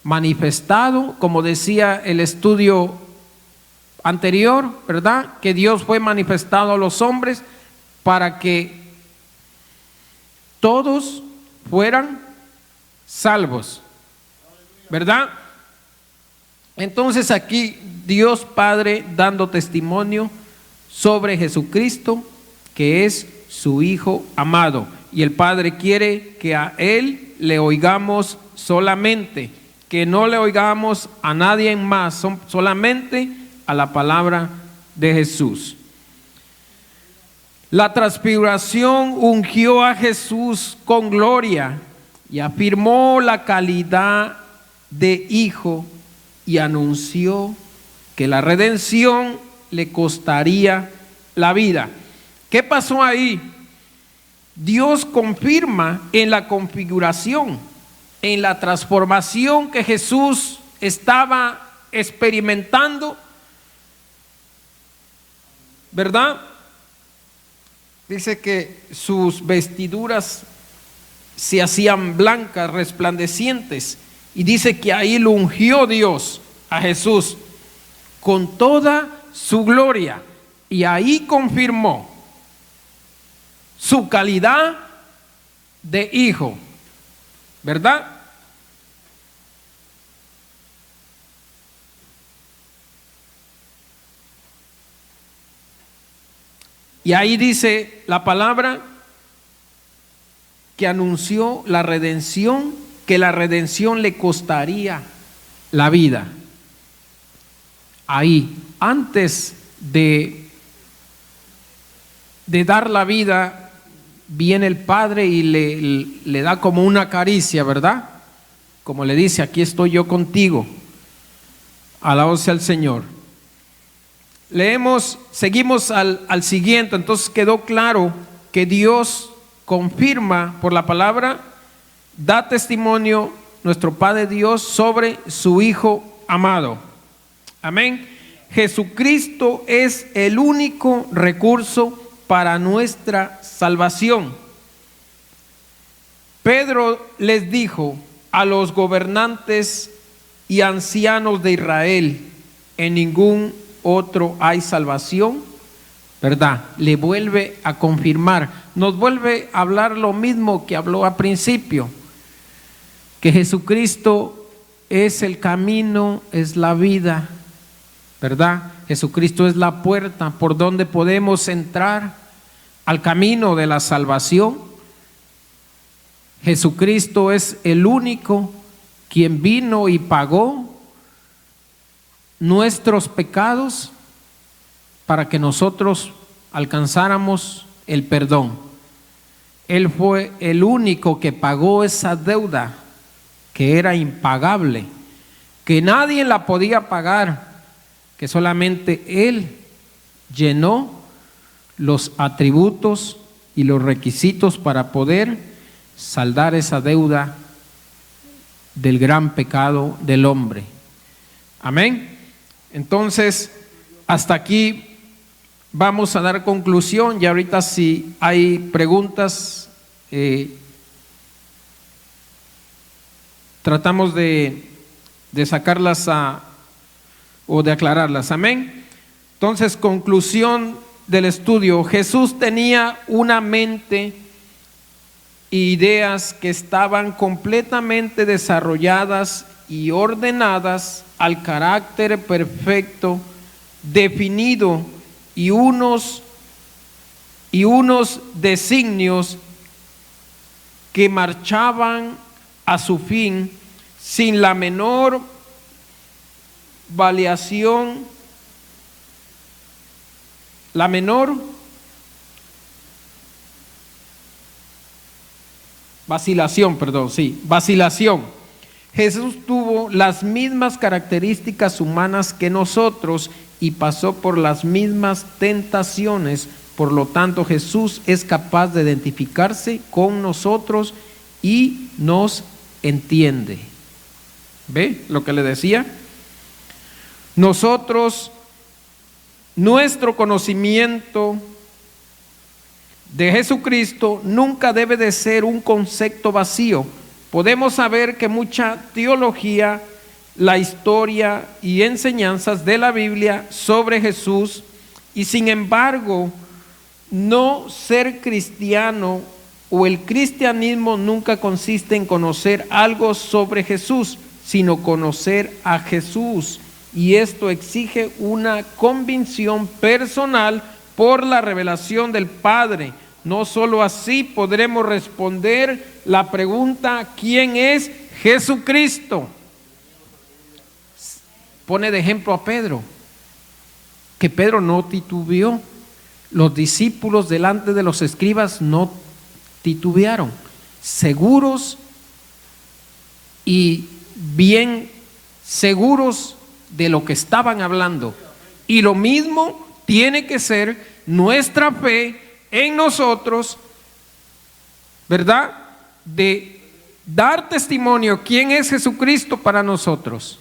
manifestado, como decía el estudio anterior, ¿verdad? Que Dios fue manifestado a los hombres para que todos fueran salvos, ¿verdad? Entonces aquí Dios Padre dando testimonio sobre Jesucristo, que es su Hijo amado, y el Padre quiere que a Él le oigamos solamente, que no le oigamos a nadie más, solamente a la palabra de Jesús. La transfiguración ungió a Jesús con gloria y afirmó la calidad de hijo, y anunció que la redención le costaría la vida. ¿Qué pasó ahí? Dios confirma en la configuración, en la transformación que Jesús estaba experimentando, ¿verdad? Dice que sus vestiduras se hacían blancas, resplandecientes, y dice que ahí lo ungió Dios a Jesús con toda su gloria, y ahí confirmó su calidad de hijo, ¿verdad? Y ahí dice la palabra que anunció la redención, que la redención le costaría la vida. Ahí, antes de dar la vida, viene el Padre y le da como una caricia, ¿verdad? Como le dice: aquí estoy yo contigo. Alabado sea el Señor. Seguimos al siguiente. Entonces quedó claro que Dios confirma por la palabra, da testimonio nuestro Padre Dios sobre su Hijo amado. Amén. Jesucristo es el único recurso para nuestra salvación. Pedro les dijo a los gobernantes y ancianos de Israel: en ningún otro hay salvación, ¿verdad? Le vuelve a confirmar, nos vuelve a hablar lo mismo que habló al principio, que Jesucristo es el camino, es la vida, ¿verdad? Jesucristo es la puerta por donde podemos entrar al camino de la salvación. Jesucristo es el único quien vino y pagó nuestros pecados para que nosotros alcanzáramos el perdón. Él fue el único que pagó esa deuda que era impagable, que nadie la podía pagar, que solamente Él llenó los atributos y los requisitos para poder saldar esa deuda del gran pecado del hombre. Amén. Entonces, hasta aquí vamos a dar conclusión, y ahorita si hay preguntas, tratamos de sacarlas o de aclararlas. Amén. Entonces, conclusión del estudio: Jesús tenía una mente e ideas que estaban completamente desarrolladas y ordenadas al carácter perfecto, definido, y unos designios que marchaban a su fin sin la menor vacilación. Jesús tuvo las mismas características humanas que nosotros y pasó por las mismas tentaciones. Por lo tanto, Jesús es capaz de identificarse con nosotros y nos entiende. ¿Ve lo que le decía? Nuestro conocimiento de Jesucristo nunca debe de ser un concepto vacío. Podemos saber que mucha teología, la historia y enseñanzas de la Biblia sobre Jesús, y sin embargo, no ser cristiano o el cristianismo nunca consiste en conocer algo sobre Jesús, sino conocer a Jesús. Y esto exige una convicción personal por la revelación del Padre. No solo así podremos responder la pregunta: ¿quién es Jesucristo? Pone de ejemplo a Pedro, que Pedro no titubeó. Los discípulos delante de los escribas no titubearon, seguros y bien seguros de lo que estaban hablando. Y lo mismo tiene que ser nuestra fe en nosotros, ¿verdad? De dar testimonio quién es Jesucristo para nosotros.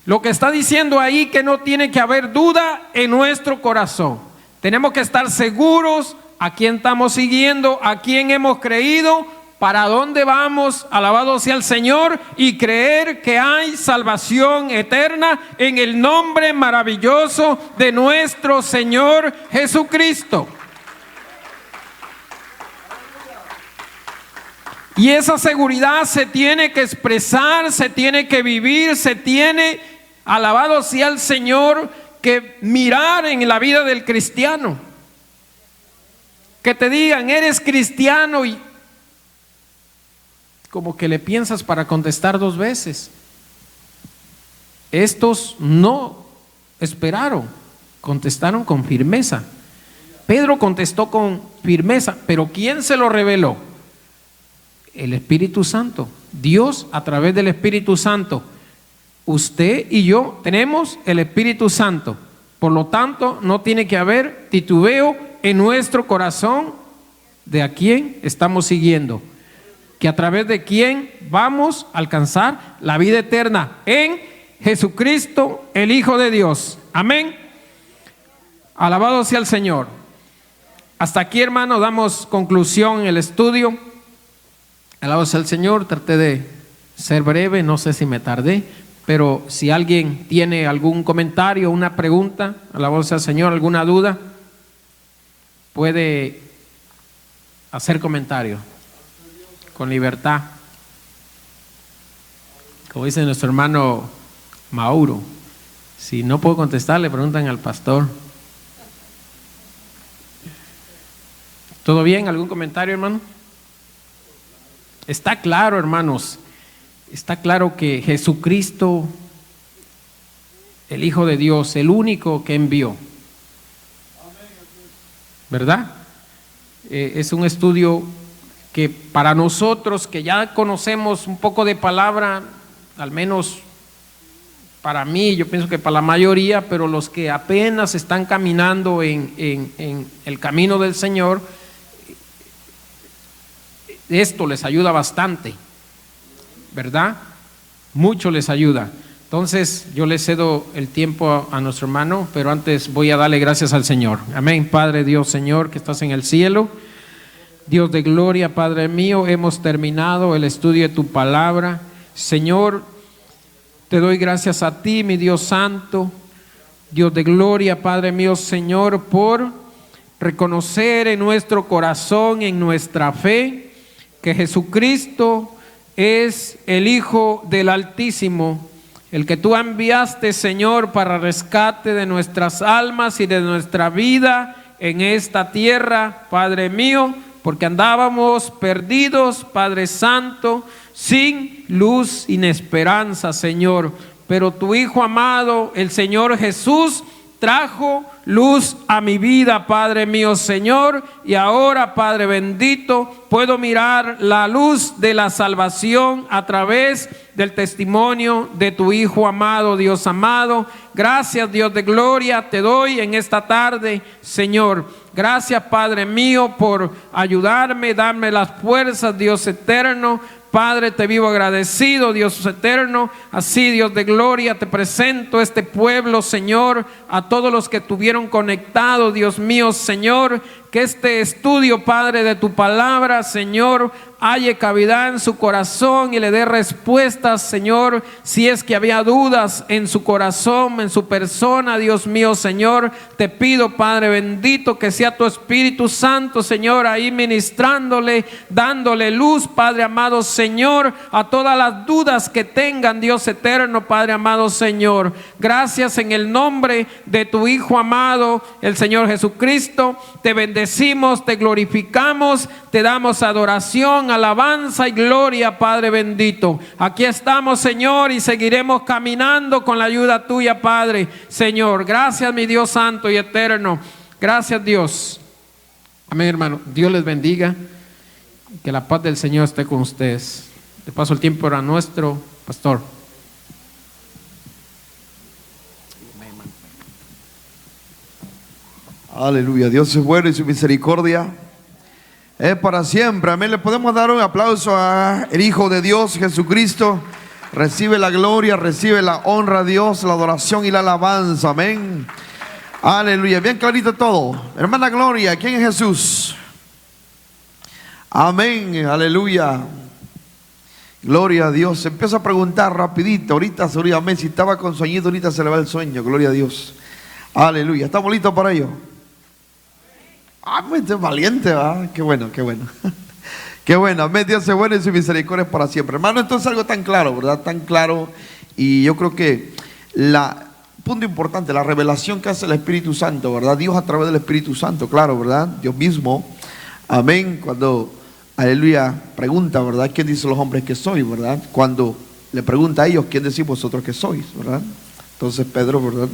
Lo que está diciendo ahí, que no tiene que haber duda en nuestro corazón. Tenemos que estar seguros a quién estamos siguiendo, a quién hemos creído, para dónde vamos, alabado sea el Señor, y creer que hay salvación eterna en el nombre maravilloso de nuestro Señor Jesucristo. Y esa seguridad se tiene que expresar, se tiene que vivir, se tiene, alabado sea el Señor, que mirar en la vida del cristiano. Que te digan: eres cristiano, y como que le piensas para contestar dos veces. Estos no esperaron, contestaron con firmeza. Pedro contestó con firmeza, pero ¿quién se lo reveló? El Espíritu Santo. Dios a través del Espíritu Santo. Usted y yo tenemos el Espíritu Santo. Por lo tanto, no tiene que haber titubeo en nuestro corazón de a quién estamos siguiendo, que a través de quién vamos a alcanzar la vida eterna en Jesucristo, el Hijo de Dios. Amén. Alabado sea el Señor. Hasta aquí, hermano, damos conclusión en el estudio. Alabado sea el Señor. Traté de ser breve, no sé si me tardé, pero si alguien tiene algún comentario, una pregunta, alabado sea el Señor, alguna duda, puede hacer comentario con libertad. Como dice nuestro hermano Mauro, si no puedo contestar, le preguntan al pastor. ¿Todo bien? ¿Algún comentario, hermano? Está claro, hermanos, está claro que Jesucristo, el Hijo de Dios, el único que envió, ¿verdad? Es un estudio que para nosotros que ya conocemos un poco de palabra, al menos para mí, yo pienso que para la mayoría, pero los que apenas están caminando en el camino del Señor, esto les ayuda bastante, ¿verdad? Mucho les ayuda. Entonces yo le cedo el tiempo a nuestro hermano, pero antes voy a darle gracias al Señor. Amén. Padre Dios, Señor, que estás en el cielo, Dios de gloria, Padre mío, hemos terminado el estudio de tu palabra. Señor, te doy gracias a ti, mi Dios santo, Dios de gloria, Padre mío, Señor, por reconocer en nuestro corazón, en nuestra fe, que Jesucristo es el Hijo del Altísimo, el que tú enviaste, Señor, para rescate de nuestras almas y de nuestra vida en esta tierra, Padre mío, porque andábamos perdidos, Padre Santo, sin luz, sin esperanza, Señor. Pero tu Hijo amado, el Señor Jesús, trajo luz a mi vida, Padre mío, Señor, y ahora, Padre bendito, puedo mirar la luz de la salvación a través del testimonio de tu Hijo amado, Dios amado. Gracias, Dios de gloria, te doy en esta tarde, Señor. Gracias, Padre mío, por ayudarme, darme las fuerzas, Dios eterno. Padre, te vivo agradecido, Dios eterno. Así, Dios de gloria, te presento este pueblo, Señor, a todos los que estuvieron conectados, Dios mío, Señor. Que este estudio, Padre, de tu palabra, Señor, halle cavidad en su corazón y le dé respuestas, Señor, si es que había dudas en su corazón, en su persona, Dios mío, Señor. Te pido, Padre bendito, que sea tu Espíritu Santo, Señor, ahí ministrándole, dándole luz, Padre amado, Señor, a todas las dudas que tengan, Dios eterno, Padre amado, Señor. Gracias en el nombre de tu Hijo amado, el Señor Jesucristo. Te bendecimos, te glorificamos, te damos adoración, alabanza y gloria, Padre bendito. Aquí estamos, Señor, y seguiremos caminando con la ayuda tuya, Padre, Señor. Gracias, mi Dios santo y eterno. Gracias, Dios. Amén, hermano. Dios les bendiga. Que la paz del Señor esté con ustedes. De paso el tiempo era nuestro pastor. Aleluya, Dios es bueno y su misericordia es para siempre. Amén. Le podemos dar un aplauso al Hijo de Dios, Jesucristo. Recibe la gloria, recibe la honra a Dios, la adoración y la alabanza. Amén. Aleluya, bien clarito todo. Hermana Gloria, ¿quién es Jesús? Amén, aleluya. Gloria a Dios. Se empieza a preguntar rapidito. Ahorita, amén, si estaba con sueñito, ahorita se le va el sueño. Gloria a Dios. Aleluya, ¿estamos listos para ello? Este es valiente, ¿verdad? Qué bueno, qué bueno. Qué bueno, amén. Dios es bueno y su misericordia es para siempre. Hermano, esto es algo tan claro, ¿verdad? Tan claro. Y yo creo que punto importante, la revelación que hace el Espíritu Santo, ¿verdad? Dios a través del Espíritu Santo, claro, ¿verdad? Dios mismo, amén. Cuando, aleluya, pregunta, ¿verdad? ¿Quién dice los hombres que soy, verdad? Cuando le pregunta a ellos, ¿quién decís vosotros que sois, verdad? Entonces Pedro, ¿verdad?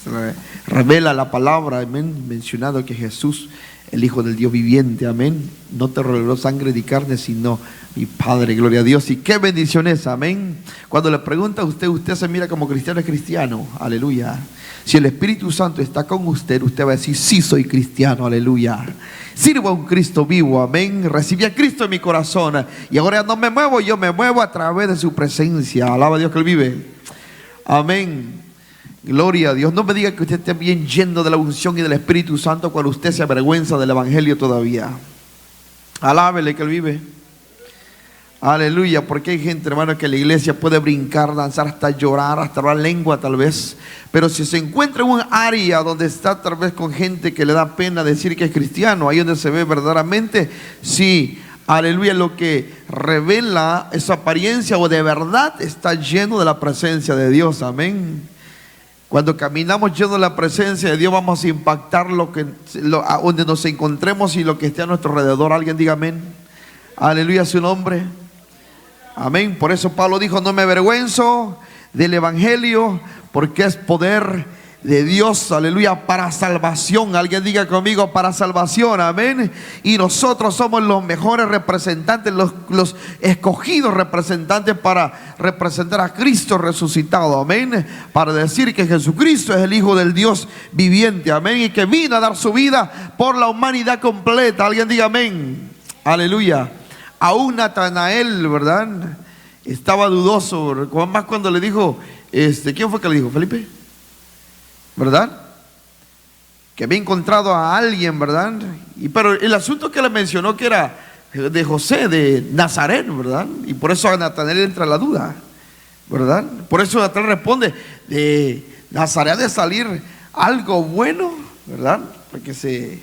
Se le revela la palabra, amén, mencionado que Jesús, el Hijo del Dios viviente, amén, no te reveló sangre ni carne, sino mi Padre, gloria a Dios. Y qué bendición es, amén. Cuando le pregunta a usted se mira como cristiano, es cristiano, aleluya. Si el Espíritu Santo está con usted va a decir, sí soy cristiano, aleluya. Sirvo a un Cristo vivo, amén. Recibí a Cristo en mi corazón y ahora ya no me muevo, yo me muevo a través de su presencia. Alaba a Dios que Él vive, amén. Gloria a Dios. No me diga que usted esté bien lleno de la unción y del Espíritu Santo cuando usted se avergüenza del Evangelio todavía. Alábele que Él vive. Aleluya, porque hay gente, hermano, que en la iglesia puede brincar, danzar, hasta llorar, hasta hablar lengua tal vez. Pero si se encuentra en un área donde está tal vez con gente que le da pena decir que es cristiano, ahí donde se ve verdaderamente, sí, aleluya, lo que revela esa apariencia o de verdad está lleno de la presencia de Dios, amén. Cuando caminamos llenos de la presencia de Dios, vamos a impactar donde nos encontremos y lo que esté a nuestro alrededor. Alguien diga amén. Aleluya a su nombre. Amén. Por eso Pablo dijo, no me avergüenzo del Evangelio, porque es poder de Dios, aleluya, para salvación. Alguien diga conmigo, para salvación, amén. Y nosotros somos los mejores representantes, los escogidos representantes para representar a Cristo resucitado, amén. Para decir que Jesucristo es el Hijo del Dios viviente, amén. Y que vino a dar su vida por la humanidad completa. Alguien diga amén, aleluya. Aún Natanael, ¿verdad?, estaba dudoso, más cuando le dijo, ¿quién fue que le dijo? ¿Felipe? ¿Verdad? Que había encontrado a alguien, ¿verdad? Pero el asunto que le mencionó que era de José, de Nazaret, ¿verdad? Y por eso a Natanael entra la duda, ¿verdad? Por eso Natanael responde, de Nazaret ha de salir algo bueno, ¿verdad? Porque se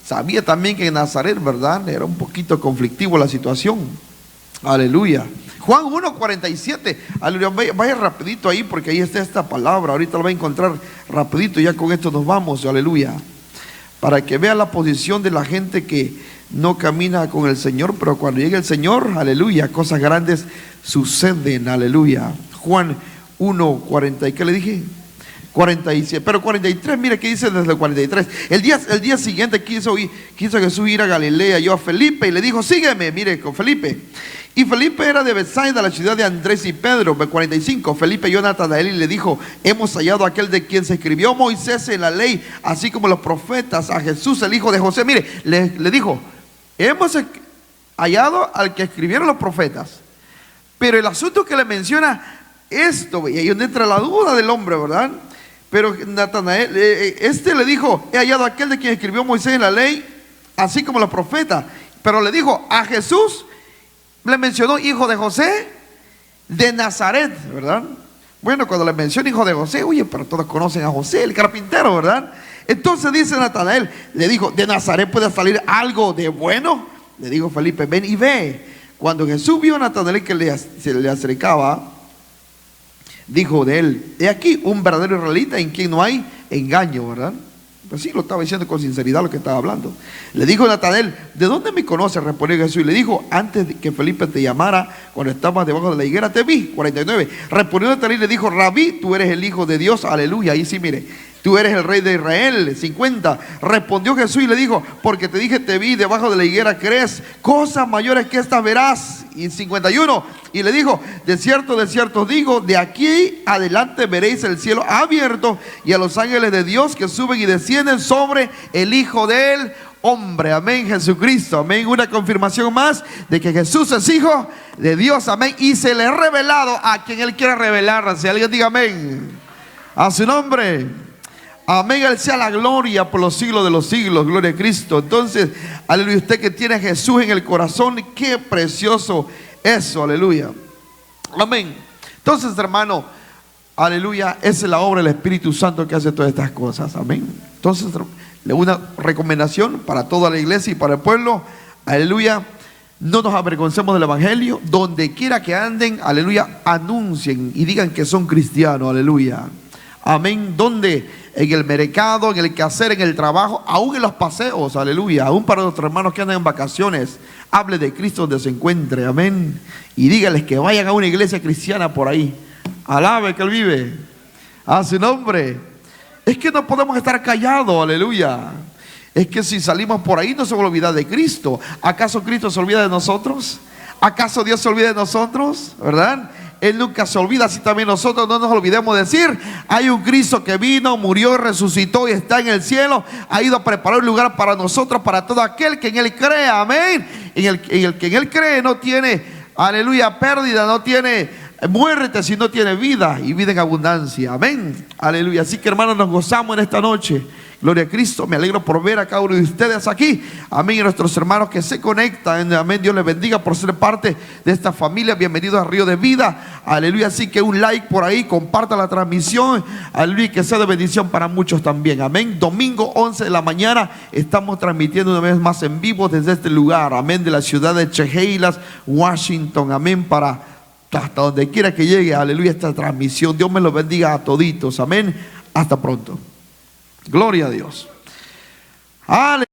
sabía también que en Nazaret, ¿verdad?, era un poquito conflictivo la situación. Aleluya. Juan 1:47. Aleluya. Vaya rapidito ahí porque ahí está esta palabra. Ahorita la va a encontrar rapidito. Ya con esto nos vamos. Aleluya. Para que vea la posición de la gente que no camina con el Señor, pero cuando llegue el Señor, aleluya, cosas grandes suceden. Aleluya. Juan 1:40. ¿Qué le dije? 47, pero 43, mire qué dice desde el 43. El día siguiente quiso Jesús ir a Galilea, yo a Felipe, y le dijo, sígueme, mire, con Felipe. Y Felipe era de Betsaida, la ciudad de Andrés y Pedro. 45, Felipe y Natanael y le dijo, hemos hallado a aquel de quien se escribió Moisés en la ley, así como los profetas, a Jesús, el hijo de José. Mire, le dijo, hemos hallado al que escribieron los profetas. Pero el asunto que le menciona esto, y ahí donde entra la duda del hombre, ¿verdad? Pero Natanael, le dijo, he hallado a aquel de quien escribió Moisés en la ley, así como los profetas. Pero le dijo, a Jesús le mencionó hijo de José de Nazaret, ¿verdad? Bueno, cuando le menciona hijo de José, oye, pero todos conocen a José, el carpintero, ¿verdad? Entonces dice Natanael, le dijo, ¿de Nazaret puede salir algo de bueno? Le dijo Felipe, ven y ve. Cuando Jesús vio a Natanael que se le acercaba, dijo de él, he aquí un verdadero israelita en quien no hay engaño, ¿verdad? Pues sí, lo estaba diciendo con sinceridad lo que estaba hablando. Le dijo Natanael, ¿de dónde me conoces?, respondió Jesús. Y le dijo, antes de que Felipe te llamara, cuando estabas debajo de la higuera, te vi. 49. Respondió Natanael y le dijo, Rabí, tú eres el Hijo de Dios, aleluya. Ahí sí, mire, tú eres el Rey de Israel. 50. Respondió Jesús y le dijo, porque te dije, te vi debajo de la higuera, ¿crees? Cosas mayores que estas verás. Y 51. Y le dijo, de cierto os digo, de aquí adelante veréis el cielo abierto y a los ángeles de Dios que suben y descienden sobre el Hijo del Hombre. Amén, Jesucristo. Amén. Una confirmación más de que Jesús es Hijo de Dios. Amén. Y se le ha revelado a quien Él quiere revelar. Si alguien diga amén a su nombre. Amén, Él sea la gloria por los siglos de los siglos, gloria a Cristo. Entonces, aleluya, usted que tiene a Jesús en el corazón, qué precioso eso, aleluya. Amén. Entonces, hermano, aleluya, esa es la obra del Espíritu Santo que hace todas estas cosas, amén. Entonces, una recomendación para toda la iglesia y para el pueblo, aleluya, no nos avergoncemos del evangelio, donde quiera que anden, aleluya, anuncien y digan que son cristianos, aleluya. Amén. Donde en el mercado, en el quehacer, en el trabajo, aún en los paseos, aleluya. Aún para nuestros hermanos que andan en vacaciones, hable de Cristo donde se encuentre, amén. Y dígales que vayan a una iglesia cristiana por ahí. Alabe que Él vive. A su nombre. Es que no podemos estar callados, aleluya. Es que si salimos por ahí no se va a olvidar de Cristo. ¿Acaso Cristo se olvida de nosotros? ¿Acaso Dios se olvida de nosotros? ¿Verdad? Él nunca se olvida, así también nosotros no nos olvidemos de decir, hay un Cristo que vino, murió, resucitó y está en el cielo, ha ido a preparar un lugar para nosotros, para todo aquel que en Él cree, amén. En el que en Él cree no tiene, aleluya, pérdida, no tiene muerte, sino tiene vida y vida en abundancia, amén, aleluya. Así que hermanos, nos gozamos en esta noche. Gloria a Cristo, me alegro por ver a cada uno de ustedes aquí. Amén, y nuestros hermanos que se conectan. Amén, Dios les bendiga por ser parte de esta familia. Bienvenidos a Río de Vida. Aleluya, así que un like por ahí, comparta la transmisión. Aleluya, que sea de bendición para muchos también. Amén, domingo 11 de la mañana estamos transmitiendo una vez más en vivo desde este lugar. Amén, de la ciudad de Chehalis, Washington. Amén, para hasta donde quiera que llegue. Aleluya, esta transmisión. Dios me los bendiga a toditos. Amén, hasta pronto. Gloria a Dios. Aleluya.